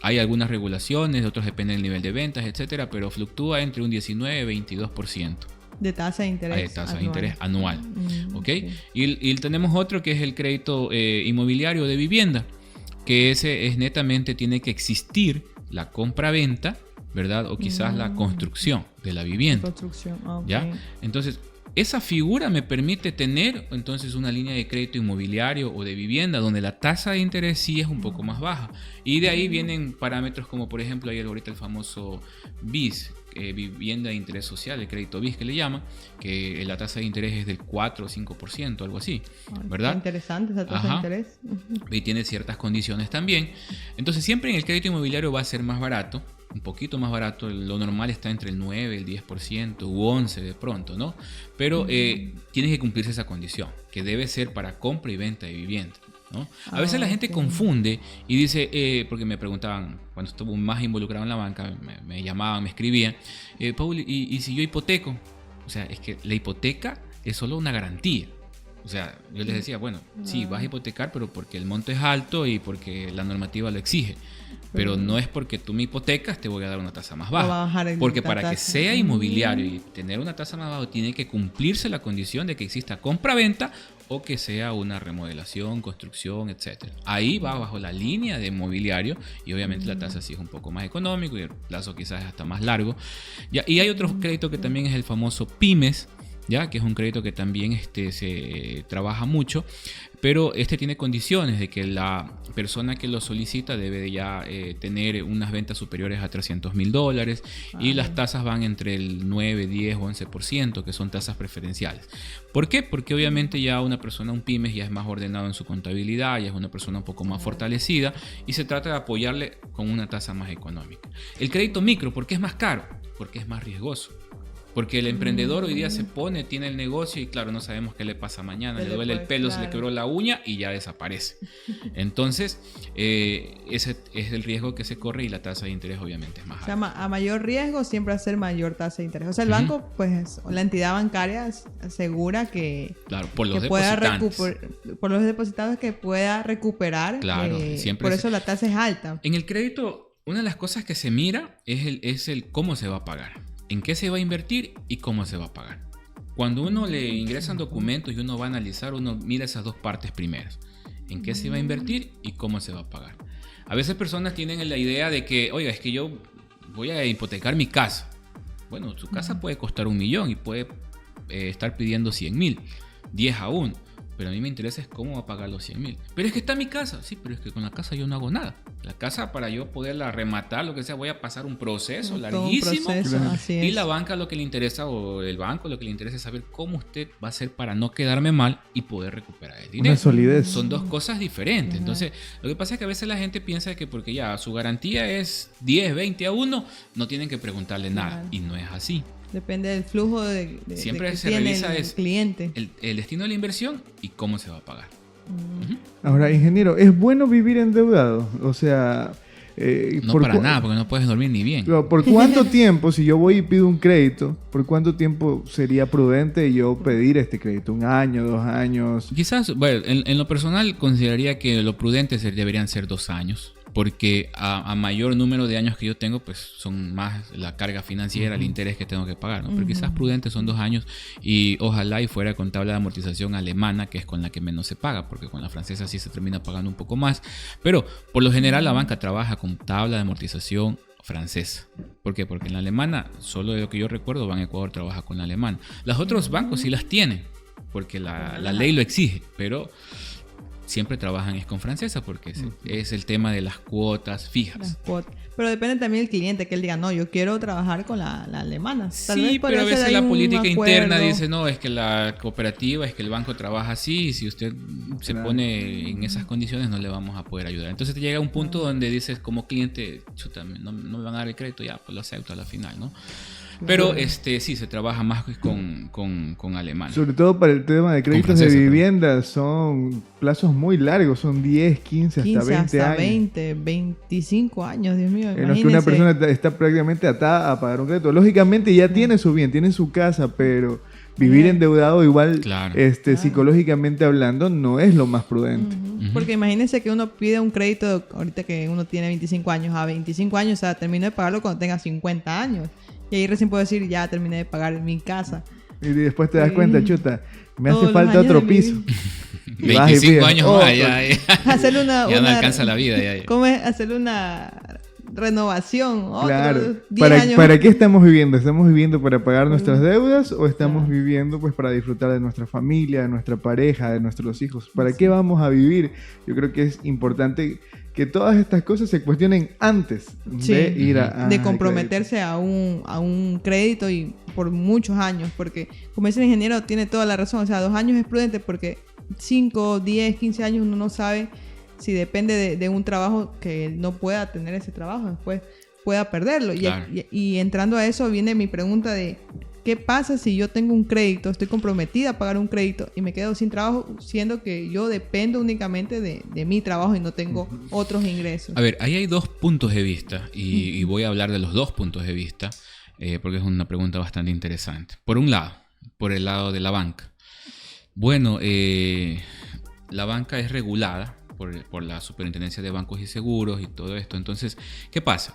hay algunas regulaciones, otros dependen del nivel de ventas, etcétera, pero fluctúa entre un 19 y 22%. De tasa de interés. De tasa de interés anual. ¿Okay? Y tenemos otro que es el crédito inmobiliario de vivienda, que ese es netamente, tiene que existir la compra-venta, ¿verdad? O quizás la construcción de la vivienda. ¿Ya? Entonces, esa figura me permite tener entonces una línea de crédito inmobiliario o de vivienda donde la tasa de interés sí es un poco más baja. Y de ahí vienen parámetros como, por ejemplo, hay ahorita el famoso BIS, vivienda de interés social, el crédito BIS que le llaman, que la tasa de interés es del 4 o 5%, algo así, ¿verdad? Interesante esa tasa de interés. Y tiene ciertas condiciones también. Entonces siempre en el crédito inmobiliario va a ser más barato, un poquito más barato. Lo normal está entre el 9, el 10% u 11% de pronto, ¿no? Pero tiene que cumplirse esa condición, que debe ser para compra y venta de vivienda, ¿no? A veces la gente confunde y dice, porque me preguntaban, cuando estuve más involucrado en la banca, me llamaban, me escribían, Paul, ¿y si yo hipoteco? O sea, es que la hipoteca es solo una garantía. O sea, yo les decía, bueno, sí, vas a hipotecar, pero porque el monto es alto y porque la normativa lo exige. Pero no es porque tú me hipotecas te voy a dar una tasa más baja. Porque para que sea inmobiliario y tener una tasa más baja tiene que cumplirse la condición de que exista compra-venta o que sea una remodelación, construcción, etc. Ahí va bajo la línea de inmobiliario y obviamente la tasa sí es un poco más económico y el plazo quizás es hasta más largo. Y hay otro crédito que también es el famoso PYMES, ya que es un crédito que también se trabaja mucho, pero tiene condiciones de que la persona que lo solicita debe de ya tener unas ventas superiores a $300,000 y las tasas van entre el 9, 10 o 11%, que son tasas preferenciales. ¿Por qué? Porque obviamente ya un pymes ya es más ordenado en su contabilidad, ya es una persona un poco más fortalecida y se trata de apoyarle con una tasa más económica. El crédito micro, ¿por qué es más caro? Porque es más riesgoso. Porque el emprendedor hoy día tiene el negocio y claro, no sabemos qué le pasa mañana, le duele el pelo, se le quebró la uña y ya desaparece. Entonces, ese es el riesgo que se corre y la tasa de interés obviamente es más alta. O sea, a mayor riesgo siempre va a ser mayor tasa de interés. O sea, el banco, pues, la entidad bancaria asegura que, claro, por los por los depositados que pueda recuperar. Claro, siempre por eso la tasa es alta. En el crédito, una de las cosas que se mira es el cómo se va a pagar. En qué se va a invertir y cómo se va a pagar. Cuando uno le ingresan documentos y uno va a analizar, uno mira esas dos partes primeras. En qué se va a invertir y cómo se va a pagar. A veces personas tienen la idea de que, oiga, es que yo voy a hipotecar mi casa. Bueno, su casa puede costar $1 millón y puede estar pidiendo 100,000, 10 a 1. Pero a mí me interesa es cómo va a pagar los 100,000. Pero es que está mi casa. Sí, pero es que con la casa yo no hago nada. La casa, para yo poderla rematar, lo que sea, voy a pasar un proceso larguísimo. Y la banca lo que le interesa, o el banco lo que le interesa es saber cómo usted va a hacer para no quedarme mal y poder recuperar el dinero. Una solidez. Son dos cosas diferentes. Entonces, lo que pasa es que a veces la gente piensa que porque ya su garantía es 10, 20 a 1, no tienen que preguntarle nada. Y no es así. Depende del flujo de siempre que se tiene revisa el cliente. El destino de la inversión y cómo se va a pagar. Ahora, ingeniero, ¿es bueno vivir endeudado? O sea... no para nada, porque no puedes dormir ni bien. ¿Por cuánto tiempo, si yo voy y pido un crédito, por cuánto tiempo sería prudente yo pedir este crédito? ¿1 año, 2 años? Quizás, bueno, en lo personal consideraría que lo prudente deberían ser 2 años. Porque a mayor número de años que yo tengo, pues son más la carga financiera, el interés que tengo que pagar, ¿no? Pero quizás prudente son 2 años y ojalá y fuera con tabla de amortización alemana, que es con la que menos se paga, porque con la francesa sí se termina pagando un poco más. Pero por lo general la banca trabaja con tabla de amortización francesa. ¿Por qué? Porque en la alemana, solo de lo que yo recuerdo, Ban Ecuador trabaja con la alemana. Los otros bancos sí las tienen, porque la ley lo exige, pero... siempre trabajan es con francesa porque es el tema de las cuotas fijas. Pero depende también del cliente, que él diga, no, yo quiero trabajar con la alemana. Tal vez pero a veces la política interna dice, no, es que la cooperativa, es que el banco trabaja así y si usted se pone en esas condiciones no le vamos a poder ayudar. Entonces te llega un punto donde dices como cliente, chuta, no me van a dar el crédito, ya, pues lo acepto a la final, ¿no? Pero sí, se trabaja más con alemán. Sobre todo para el tema de créditos de vivienda, son plazos muy largos, son 10, 15, hasta 20 hasta años. 20, 25 años, Dios mío, en los que una persona está prácticamente atada a pagar un crédito. Lógicamente ya tiene su bien, tiene su casa, pero vivir endeudado igual, psicológicamente hablando, no es lo más prudente. Porque imagínense que uno pide un crédito, ahorita que uno tiene 25 años, a 25 años, o sea, termino de pagarlo cuando tenga 50 años. Y ahí recién puedo decir, ya terminé de pagar mi casa. Y después te das cuenta, chuta, me hace falta otro piso. 25 años más, ya hacerle ya no alcanza la vida. ¿Cómo es? Hacerle una renovación. Claro. 10 años. ¿Para qué estamos viviendo? ¿Estamos viviendo para pagar nuestras deudas o estamos viviendo pues para disfrutar de nuestra familia, de nuestra pareja, de nuestros hijos? ¿Para qué vamos a vivir? Yo creo que es importante que todas estas cosas se cuestionen antes de ir de comprometerse a un crédito y por muchos años, porque como dice el ingeniero, tiene toda la razón, o sea, 2 años es prudente porque 5, 10, 15 años uno no sabe si depende de un trabajo que no pueda tener ese trabajo, después pueda perderlo. Claro. Y entrando a eso viene mi pregunta de ¿qué pasa si yo tengo un crédito, estoy comprometida a pagar un crédito y me quedo sin trabajo, siendo que yo dependo únicamente de mi trabajo y no tengo otros ingresos? A ver, ahí hay 2 puntos de vista y voy a hablar de los 2 puntos de vista porque es una pregunta bastante interesante. Por un lado, por el lado de la banca. Bueno, la banca es regulada por la Superintendencia de Bancos y Seguros y todo esto. Entonces, ¿qué pasa?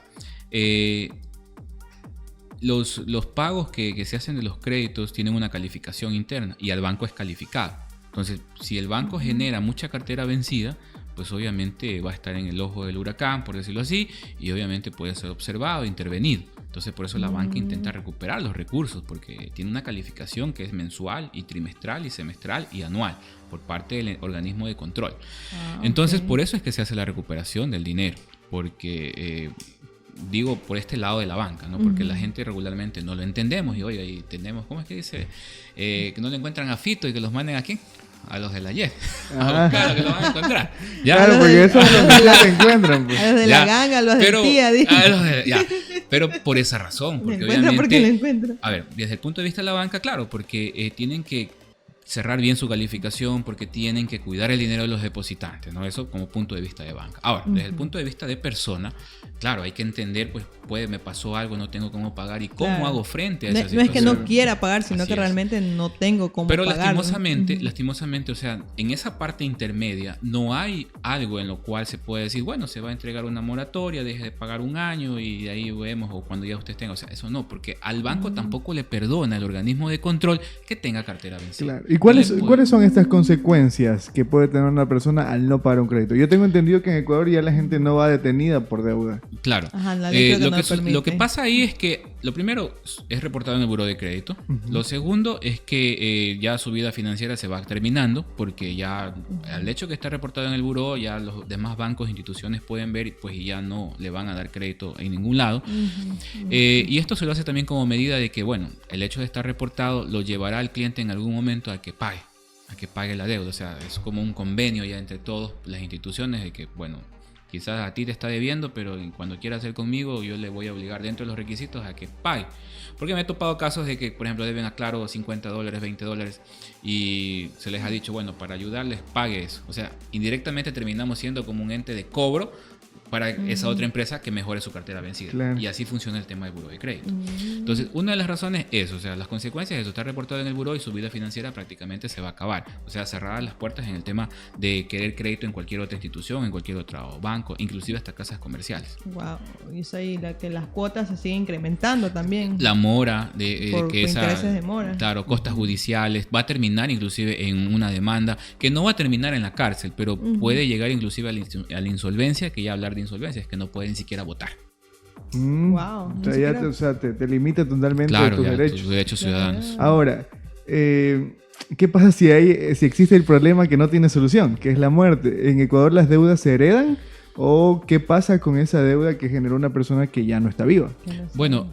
Los pagos que se hacen de los créditos tienen una calificación interna y al banco es calificado. Entonces, si el banco genera mucha cartera vencida, pues obviamente va a estar en el ojo del huracán, por decirlo así, y obviamente puede ser observado, intervenido. Entonces por eso la banca intenta recuperar los recursos, porque tiene una calificación que es mensual y trimestral y semestral y anual por parte del organismo de control. Entonces por eso es que se hace la recuperación del dinero, porque digo por este lado de la banca, ¿no? Porque la gente regularmente no lo entendemos y oye, ahí tenemos, ¿cómo es que dice? Que no le encuentran a Fito y que los manden aquí. A los de la YES. A buscar lo que lo van a encontrar. ¿Ya? Claro, porque eso es lo que se encuentran. Pues. A los de la ganga, a los de tía. Pero por esa razón. Porque porque lo encuentran. A ver, desde el punto de vista de la banca, claro, porque tienen que cerrar bien su calificación, porque tienen que cuidar el dinero de los depositantes, ¿no? Eso como punto de vista de banca. Ahora, desde el punto de vista de persona, claro, hay que entender, pues, me pasó algo, no tengo cómo pagar y cómo hago frente a esa situación. No es que no quiera pagar, sino que realmente no tengo cómo pagar. Pero lastimosamente, o sea, en esa parte intermedia no hay algo en lo cual se puede decir, bueno, se va a entregar una moratoria, deje de pagar un año y de ahí vemos, o cuando ya usted tenga, o sea, eso no, porque al banco tampoco le perdona el organismo de control que tenga cartera vencida. Claro. ¿Y cuáles son estas consecuencias que puede tener una persona al no pagar un crédito? Yo tengo entendido que en Ecuador ya la gente no va detenida por deuda. Claro. Ajá, lo que pasa ahí es que lo primero es reportado en el buró de crédito. Lo segundo es que ya su vida financiera se va terminando, porque ya al hecho que está reportado en el buró, ya los demás bancos e instituciones pueden ver pues y ya no le van a dar crédito en ningún lado. Y esto se lo hace también como medida de que, bueno, el hecho de estar reportado lo llevará al cliente en algún momento a que pague la deuda. O sea, es como un convenio ya entre todas las instituciones de que, bueno, quizás a ti te está debiendo, pero cuando quiera hacer conmigo, yo le voy a obligar dentro de los requisitos a que pague. Porque me he topado casos de que, por ejemplo, deben a Claro $50, $20 y se les ha dicho, bueno, para ayudarles, pague eso. O sea, indirectamente terminamos siendo como un ente de cobro para esa otra empresa que mejore su cartera vencida. Claro. Y así funciona el tema del buró de crédito. Entonces, una de las razones es eso, o sea, las consecuencias de eso, está reportado en el buró y su vida financiera prácticamente se va a acabar. O sea, cerrar las puertas en el tema de querer crédito en cualquier otra institución, en cualquier otro banco, inclusive hasta casas comerciales. Wow, y eso ahí que las cuotas se siguen incrementando también. La mora, por intereses de mora. Claro, costas judiciales, va a terminar inclusive en una demanda, que no va a terminar en la cárcel, pero puede llegar inclusive a la insolvencia, que ya hablar de insolvencia es que no puede ni siquiera votar. Wow. O sea, te limita totalmente tus derechos ciudadanos. Ahora, ¿qué pasa si existe el problema que no tiene solución, que es la muerte? ¿En Ecuador las deudas se heredan? ¿O qué pasa con esa deuda que generó una persona que ya no está viva? Bueno,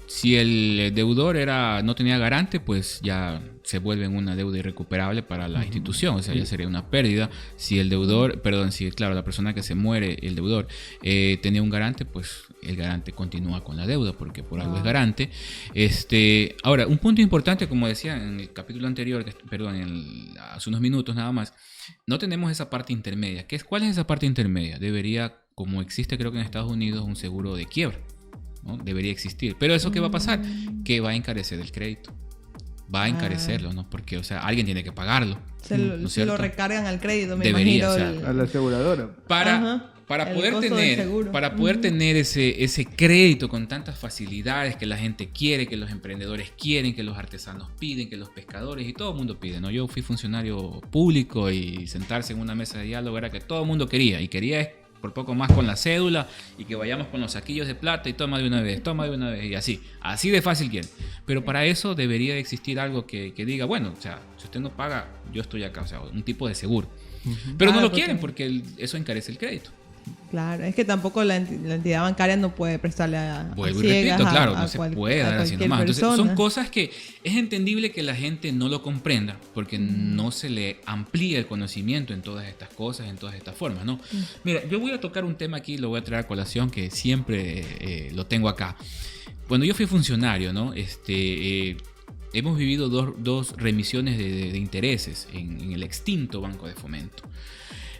si el deudor no tenía garante, pues ya se vuelve en una deuda irrecuperable para la institución, o sea, ya sería una pérdida. Si el deudor, la persona que se muere, el deudor, tenía un garante, pues el garante continúa con la deuda porque por algo es garante. Ahora, un punto importante, como decía en el capítulo anterior, hace unos minutos nada más, no tenemos esa parte intermedia. ¿Cuál es esa parte intermedia? Debería, como existe creo que en Estados Unidos, un seguro de quiebra, ¿no? Debería existir. Pero ¿eso qué va a pasar? Que va a encarecer el crédito. Va a encarecerlo, ¿no? Porque, o sea, alguien tiene que pagarlo. Se lo recargan al crédito, me debería, imagino. A la aseguradora. Para poder tener ese crédito con tantas facilidades que la gente quiere, que los emprendedores quieren, que los artesanos piden, que los pescadores y todo el mundo pide, ¿no? Yo fui funcionario público y sentarse en una mesa de diálogo era que todo el mundo quería. Y quería por poco más con la cédula y que vayamos con los saquillos de plata y toma de una vez y así de fácil quieren. Pero para eso debería existir algo que diga, bueno, o sea, si usted no paga, yo estoy acá, o sea, un tipo de seguro. Pero no lo quieren porque eso encarece el crédito. Claro, es que tampoco la entidad bancaria no puede prestarle a ciegas no se puede dar así nomás. Entonces son cosas que es entendible que la gente no lo comprenda porque no se le amplía el conocimiento en todas estas cosas, en todas estas formas, ¿no? Mira, yo voy a tocar un tema aquí, lo voy a traer a colación que siempre lo tengo acá. Cuando yo fui funcionario, ¿no? Hemos vivido dos remisiones de intereses en el extinto Banco de Fomento.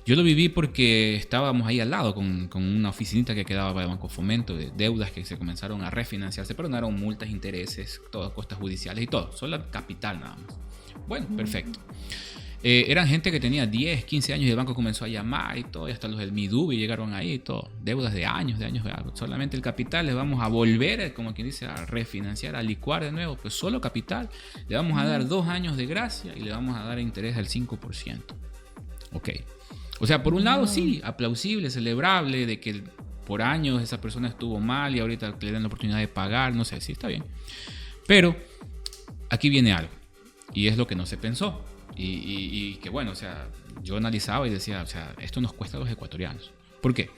Yo lo viví porque estábamos ahí al lado con una oficinita que quedaba para el Banco Fomento de deudas que se comenzaron a refinanciarse, pero no eran multas, intereses, todas costas judiciales y todo, solo capital nada más. Bueno, perfecto. Eran gente que tenía 10, 15 años y el banco comenzó a llamar y todo, y hasta los del Midubi llegaron ahí y todo. Deudas de años, solamente el capital les vamos a volver, como quien dice, a refinanciar, a licuar de nuevo, pues solo capital. Le vamos a dar 2 años de gracia y le vamos a dar interés del 5%. Ok. O sea, por un lado sí, aplausible, celebrable, de que por años esa persona estuvo mal y ahorita le dan la oportunidad de pagar, no sé, sí, está bien. Pero aquí viene algo, y es lo que no se pensó. Y que bueno, o sea, yo analizaba y decía, o sea, esto nos cuesta a los ecuatorianos. ¿Por qué?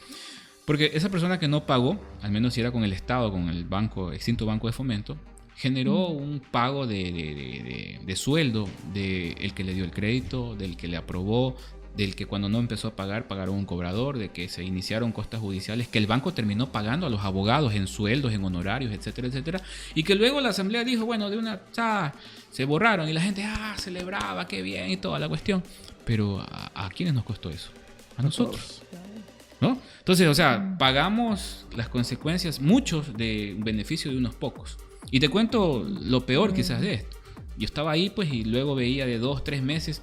Porque esa persona que no pagó, al menos si era con el Estado, con el banco, extinto Banco de Fomento, generó un pago de sueldo del que le dio el crédito, del que le aprobó, del que cuando no empezó a pagar, pagaron un cobrador, de que se iniciaron costas judiciales, que el banco terminó pagando a los abogados en sueldos, en honorarios, etcétera, etcétera, y que luego la asamblea dijo, bueno, de una, se borraron, y la gente, celebraba, qué bien, y toda la cuestión. Pero ¿a quiénes nos costó eso? A nosotros, ¿no? Entonces, o sea, pagamos las consecuencias, muchos de beneficio de unos pocos. Y te cuento lo peor quizás de esto. Yo estaba ahí, pues, y luego veía de 2-3 meses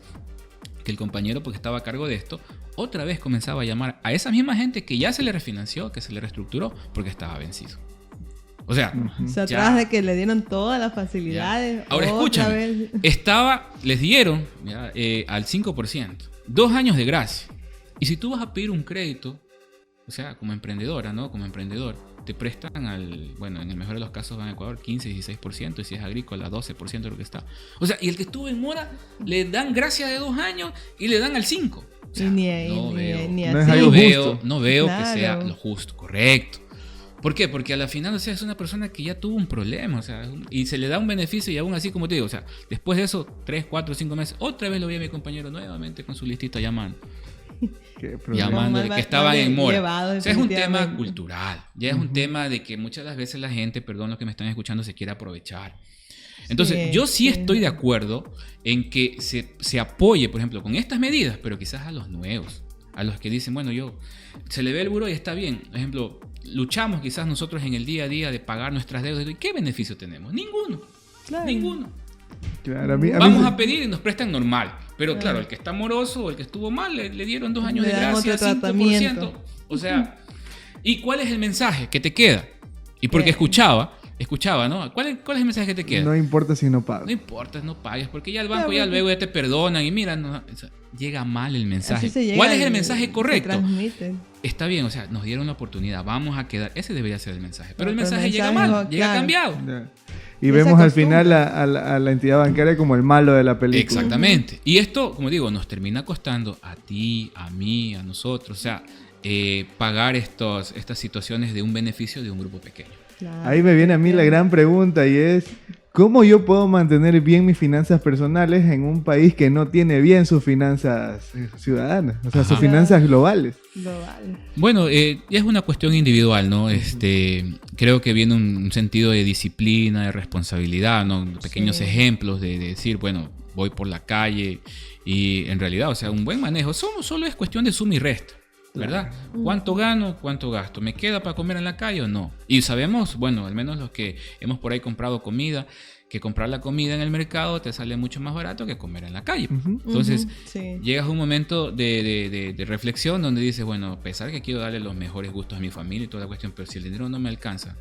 que el compañero, porque estaba a cargo de esto, otra vez comenzaba a llamar a esa misma gente que ya se le refinanció, que se le reestructuró, porque estaba vencido. O sea, atrás de que le dieron todas las facilidades. Ahora escúchame, les dieron al 5%, 2 años de gracia. Y si tú vas a pedir un crédito, o sea, como emprendedora, ¿no? Como emprendedor, te prestan en el mejor de los casos van a Ecuador 15-16%, y si es agrícola 12% de lo que está. O sea, y el que estuvo en mora le dan gracia de 2 años y le dan al 5%. O sea, no veo claro, que sea lo justo, correcto. ¿Por qué? Porque a la final, o sea, es una persona que ya tuvo un problema, o sea, y se le da un beneficio y aún así, como te digo, o sea, después de eso, 3, 4, 5 meses, otra vez lo vi a mi compañero nuevamente con su listita llamando. Llamándole que estaban en mora. O sea, es un tema cultural. Ya es un tema de que muchas de las veces la gente, perdón los que me están escuchando, se quiere aprovechar. Entonces, yo sí estoy de acuerdo en que se apoye, por ejemplo, con estas medidas, pero quizás a los nuevos, a los que dicen, bueno, se le ve el buró y está bien. Por ejemplo, luchamos quizás nosotros en el día a día de pagar nuestras deudas. ¿Y qué beneficio tenemos? Ninguno. Claro. Ninguno. Claro, vamos a pedir y nos prestan normal. Pero claro, el que está moroso o el que estuvo mal, le dieron 2 años de gracia, 5%. O sea, ¿y cuál es el mensaje que te queda? Y porque escuchaba, ¿no? ¿Cuál es el mensaje que te queda? No importa si no pagas. No importa, no pagues, porque ya el banco ya luego ya te perdonan y mira, llega mal el mensaje. ¿Cuál es el mensaje correcto? Está bien, o sea, nos dieron la oportunidad, vamos a quedar. Ese debería ser el mensaje. Pero el mensaje llega mal, llega cambiado. Y vemos al final a la entidad bancaria como el malo de la película. Exactamente. Y esto, como digo, nos termina costando a ti, a mí, a nosotros. O sea, pagar estas situaciones de un beneficio de un grupo pequeño. Claro. Ahí me viene a mí la gran pregunta y es, ¿cómo yo puedo mantener bien mis finanzas personales en un país que no tiene bien sus finanzas ciudadanas? O sea, sus finanzas globales. Bueno, es una cuestión individual, ¿no? Creo que viene un sentido de disciplina, de responsabilidad, ¿no? Pequeños ejemplos de decir, bueno, voy por la calle y en realidad, o sea, un buen manejo solo es cuestión de suma y resta. ¿Verdad? ¿Cuánto gano? ¿Cuánto gasto? ¿Me queda para comer en la calle o no? Y sabemos, bueno, al menos los que hemos por ahí comprado comida, que comprar la comida en el mercado te sale mucho más barato que comer en la calle. Entonces, llegas a un momento de reflexión donde dices, bueno, a pesar que quiero darle los mejores gustos a mi familia y toda la cuestión, pero si el dinero no me alcanza,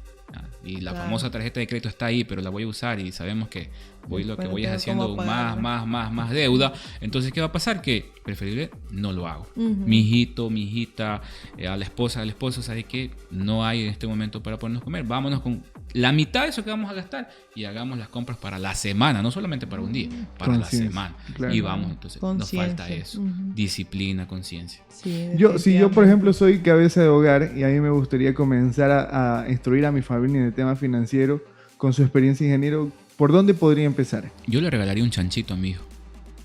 y la famosa tarjeta de crédito está ahí, pero la voy a usar y sabemos que voy es haciendo más deuda, entonces ¿qué va a pasar? Que preferible no lo hago. Mi hijito, mi hijita, a la esposa, al esposo, ¿sabe qué? No hay en este momento para podernos comer, vámonos con la mitad de eso que vamos a gastar y hagamos las compras para la semana, no solamente para un día, para la semana. Claro. Y vamos, entonces nos falta eso, disciplina, conciencia. Si yo, por ejemplo, soy cabeza de hogar y a mí me gustaría comenzar a instruir a mi familia en el tema financiero, con su experiencia de ingeniero, ¿por dónde podría empezar? Yo le regalaría un chanchito a mi hijo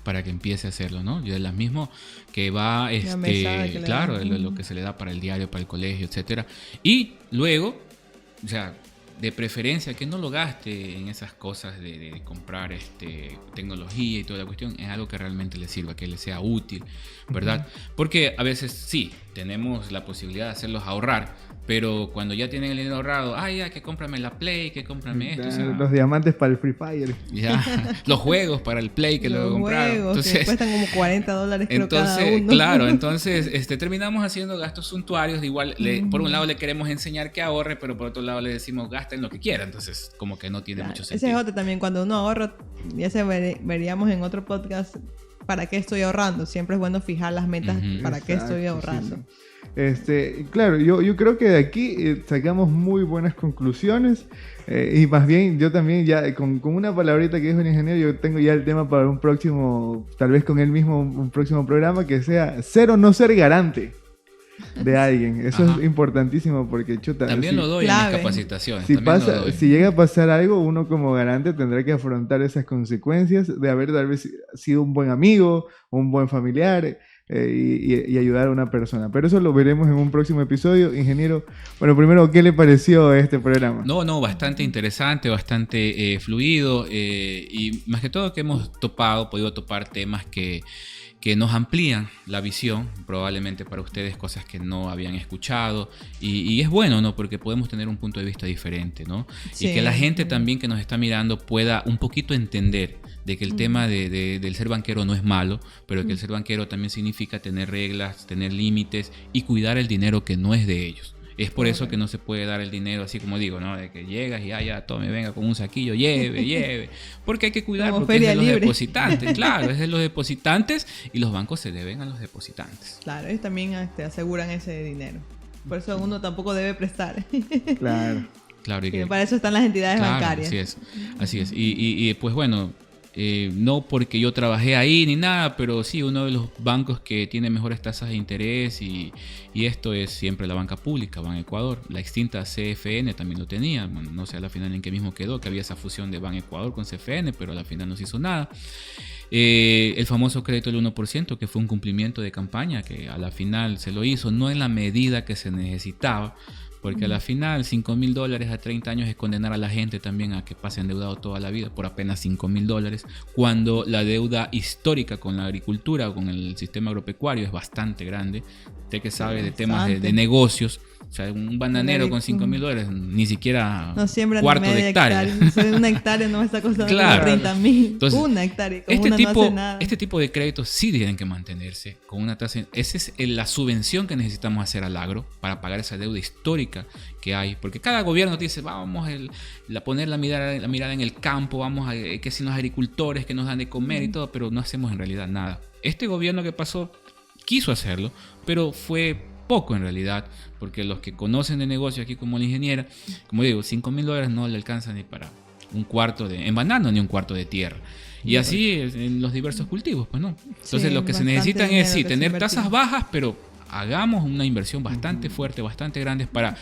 para que empiece a hacerlo, ¿no? Yo de las mismas que va, claro, lo que se le da para el diario, para el colegio, etcétera. Y luego, o sea, de preferencia que no lo gaste en esas cosas de comprar tecnología y toda la cuestión, es algo que realmente le sirva, que le sea útil, ¿verdad? Porque a veces sí, tenemos la posibilidad de hacerlos ahorrar, pero cuando ya tienen el dinero ahorrado, ya que cómprame la Play, que cómprame esto. O sea, los diamantes para el Free Fire. Ya, los juegos para el Play que lo compraron. Entonces, que cuestan como $40 creo cada uno. Claro, entonces terminamos haciendo gastos suntuarios. Igual, por un lado le queremos enseñar que ahorre, pero por otro lado le decimos gasten lo que quiera. Entonces, como que no tiene mucho sentido. Ese es otro también, cuando uno ahorra, ya veríamos en otro podcast, para qué estoy ahorrando. Siempre es bueno fijar las metas para qué estoy ahorrando. Sí. Claro, yo creo que de aquí sacamos muy buenas conclusiones y más bien yo también ya con una palabrita que dijo el ingeniero, yo tengo ya el tema para un próximo, tal vez con él mismo, un próximo programa que sea ser o no ser garante de alguien. Eso es importantísimo porque chuta, también lo doy en mis capacitaciones. Si llega a pasar algo, uno como garante tendrá que afrontar esas consecuencias de haber tal vez sido un buen amigo, un buen familiar y ayudar a una persona. Pero eso lo veremos en un próximo episodio. Ingeniero, bueno, primero, ¿qué le pareció este programa? No, bastante interesante, bastante fluido y más que todo que hemos podido topar temas que nos amplían la visión, probablemente para ustedes cosas que no habían escuchado y es bueno, ¿no? Porque podemos tener un punto de vista diferente, ¿no? Sí. Y que la gente también que nos está mirando pueda un poquito entender de que el tema del ser banquero no es malo, pero que el ser banquero también significa tener reglas, tener límites y cuidar el dinero que no es de ellos. Es por eso que no se puede dar el dinero así como digo, ¿no? De que llegas y ya tome, venga con un saquillo, lleve. Porque hay que cuidar, como porque es de los libre. Depositantes, claro, es de los depositantes y los bancos se deben a los depositantes. Claro, ellos también aseguran ese dinero. Por eso uno tampoco debe prestar. Claro. Y para eso están las entidades bancarias. Así es. Y pues bueno, no porque yo trabajé ahí ni nada, pero sí, uno de los bancos que tiene mejores tasas de interés y esto es siempre la banca pública, Banecuador. La extinta CFN también lo tenía, bueno, no sé a la final en qué mismo quedó, que había esa fusión de Banecuador con CFN, pero a la final no se hizo nada. El famoso crédito del 1%, que fue un cumplimiento de campaña, que a la final se lo hizo, no en la medida que se necesitaba, porque a la final $5,000 a 30 años es condenar a la gente también a que pase endeudado toda la vida por apenas $5,000, cuando la deuda histórica con la agricultura o con el sistema agropecuario es bastante grande. Usted que sabe de temas de negocios, o sea, un bananero con $5,000 ni siquiera cuarto de hectárea. Una hectárea no me está costando claro. 30,000. Entonces, una hectárea. Este tipo de créditos sí tienen que mantenerse con una tasa. Esa es la subvención que necesitamos hacer al agro para pagar esa deuda histórica que hay. Porque cada gobierno te dice, vamos a poner la mirada en el campo, vamos a que si los agricultores que nos dan de comer y todo, pero no hacemos en realidad nada. Este gobierno que pasó quiso hacerlo, pero fue poco en realidad, porque los que conocen de negocio aquí como la ingeniera, como digo, $5,000 no le alcanza ni para un cuarto en banano ni un cuarto de tierra. Y así en los diversos cultivos, pues no. Entonces lo que se necesitan es tener tasas bajas, pero hagamos una inversión bastante fuerte, bastante grande para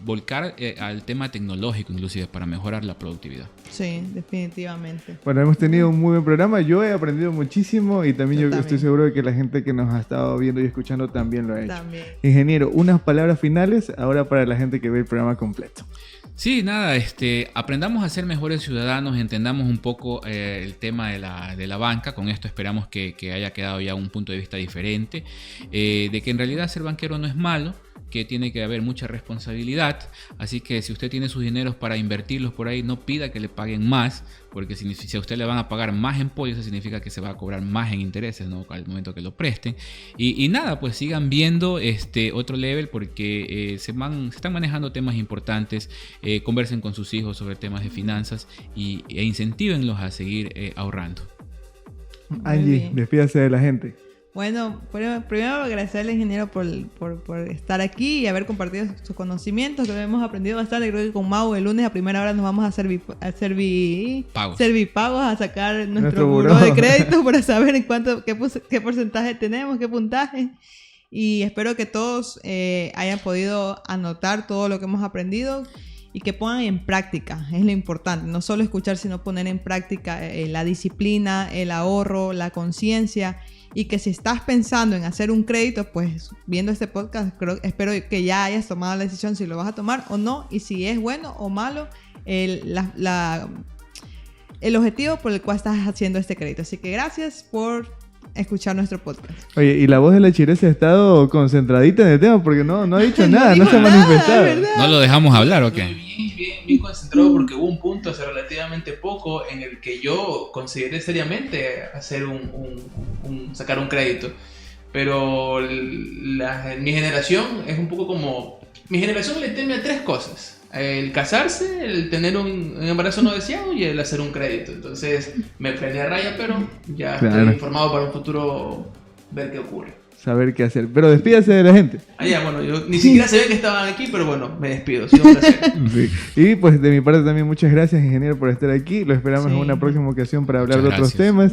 volcar al tema tecnológico, inclusive para mejorar la productividad. Sí, definitivamente. Bueno, hemos tenido un muy buen programa. Yo he aprendido muchísimo y también yo estoy seguro de que la gente que nos ha estado viendo y escuchando también lo ha hecho. Ingeniero, unas palabras finales ahora para la gente que ve el programa completo. Sí, nada, aprendamos a ser mejores ciudadanos, entendamos un poco el tema de la banca. Con esto esperamos que haya quedado ya un punto de vista diferente, de que en realidad ser banquero no es malo, que tiene que haber mucha responsabilidad, así que si usted tiene sus dineros para invertirlos por ahí, no pida que le paguen más, porque si a usted le van a pagar más en pollo, eso significa que se va a cobrar más en intereses, ¿no? Al momento que lo presten, y nada, pues sigan viendo otro level, porque se están manejando temas importantes, conversen con sus hijos sobre temas de finanzas e incentívenlos a seguir ahorrando. Angie, despídase de la gente. Bueno, primero agradecer al ingeniero por estar aquí y haber compartido sus conocimientos, que hemos aprendido bastante. Creo que con Mau el lunes a primera hora nos vamos a Servipagos a sacar nuestro buró de crédito para saber en qué porcentaje tenemos, qué puntaje. Y espero que todos hayan podido anotar todo lo que hemos aprendido y que pongan en práctica, es lo importante. No solo escuchar, sino poner en práctica la disciplina, el ahorro, la conciencia. Y que si estás pensando en hacer un crédito, pues viendo este podcast, espero que ya hayas tomado la decisión si lo vas a tomar o no, y si es bueno o malo el objetivo por el cual estás haciendo este crédito. Así que gracias por escuchar nuestro podcast. Oye, y la voz de la Chiresa ha estado concentradita en el tema porque no ha dicho nada, no se ha manifestado. ¿No lo dejamos hablar o qué? Bien concentrado, porque hubo un punto hace relativamente poco en el que yo consideré seriamente hacer sacar un crédito, pero mi generación es un poco como mi generación le teme a 3 cosas. El casarse, el tener un embarazo no deseado y el hacer un crédito. Entonces me frené a raya, pero ya estoy informado para un futuro ver qué ocurre. Saber qué hacer. Pero despídase de la gente. Bueno, yo ni siquiera sabía que estaban aquí, pero bueno, me despido. Ha sido un placer. Sí. Y pues de mi parte también muchas gracias, ingeniero, por estar aquí. Lo esperamos en una próxima ocasión para hablar de otros temas.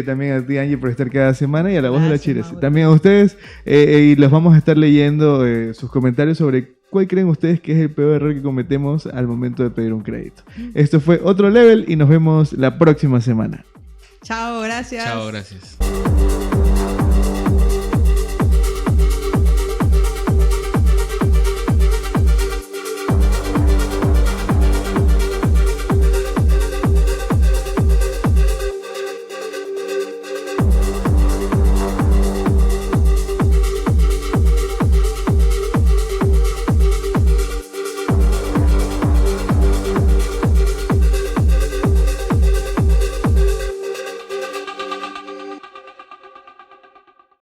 También a ti, Angie, por estar cada semana y a la voz de la Chires. También a ustedes y los vamos a estar leyendo sus comentarios sobre cuál creen ustedes que es el peor error que cometemos al momento de pedir un crédito. Esto fue Otro Level y nos vemos la próxima semana. Chao, gracias. Chao, gracias.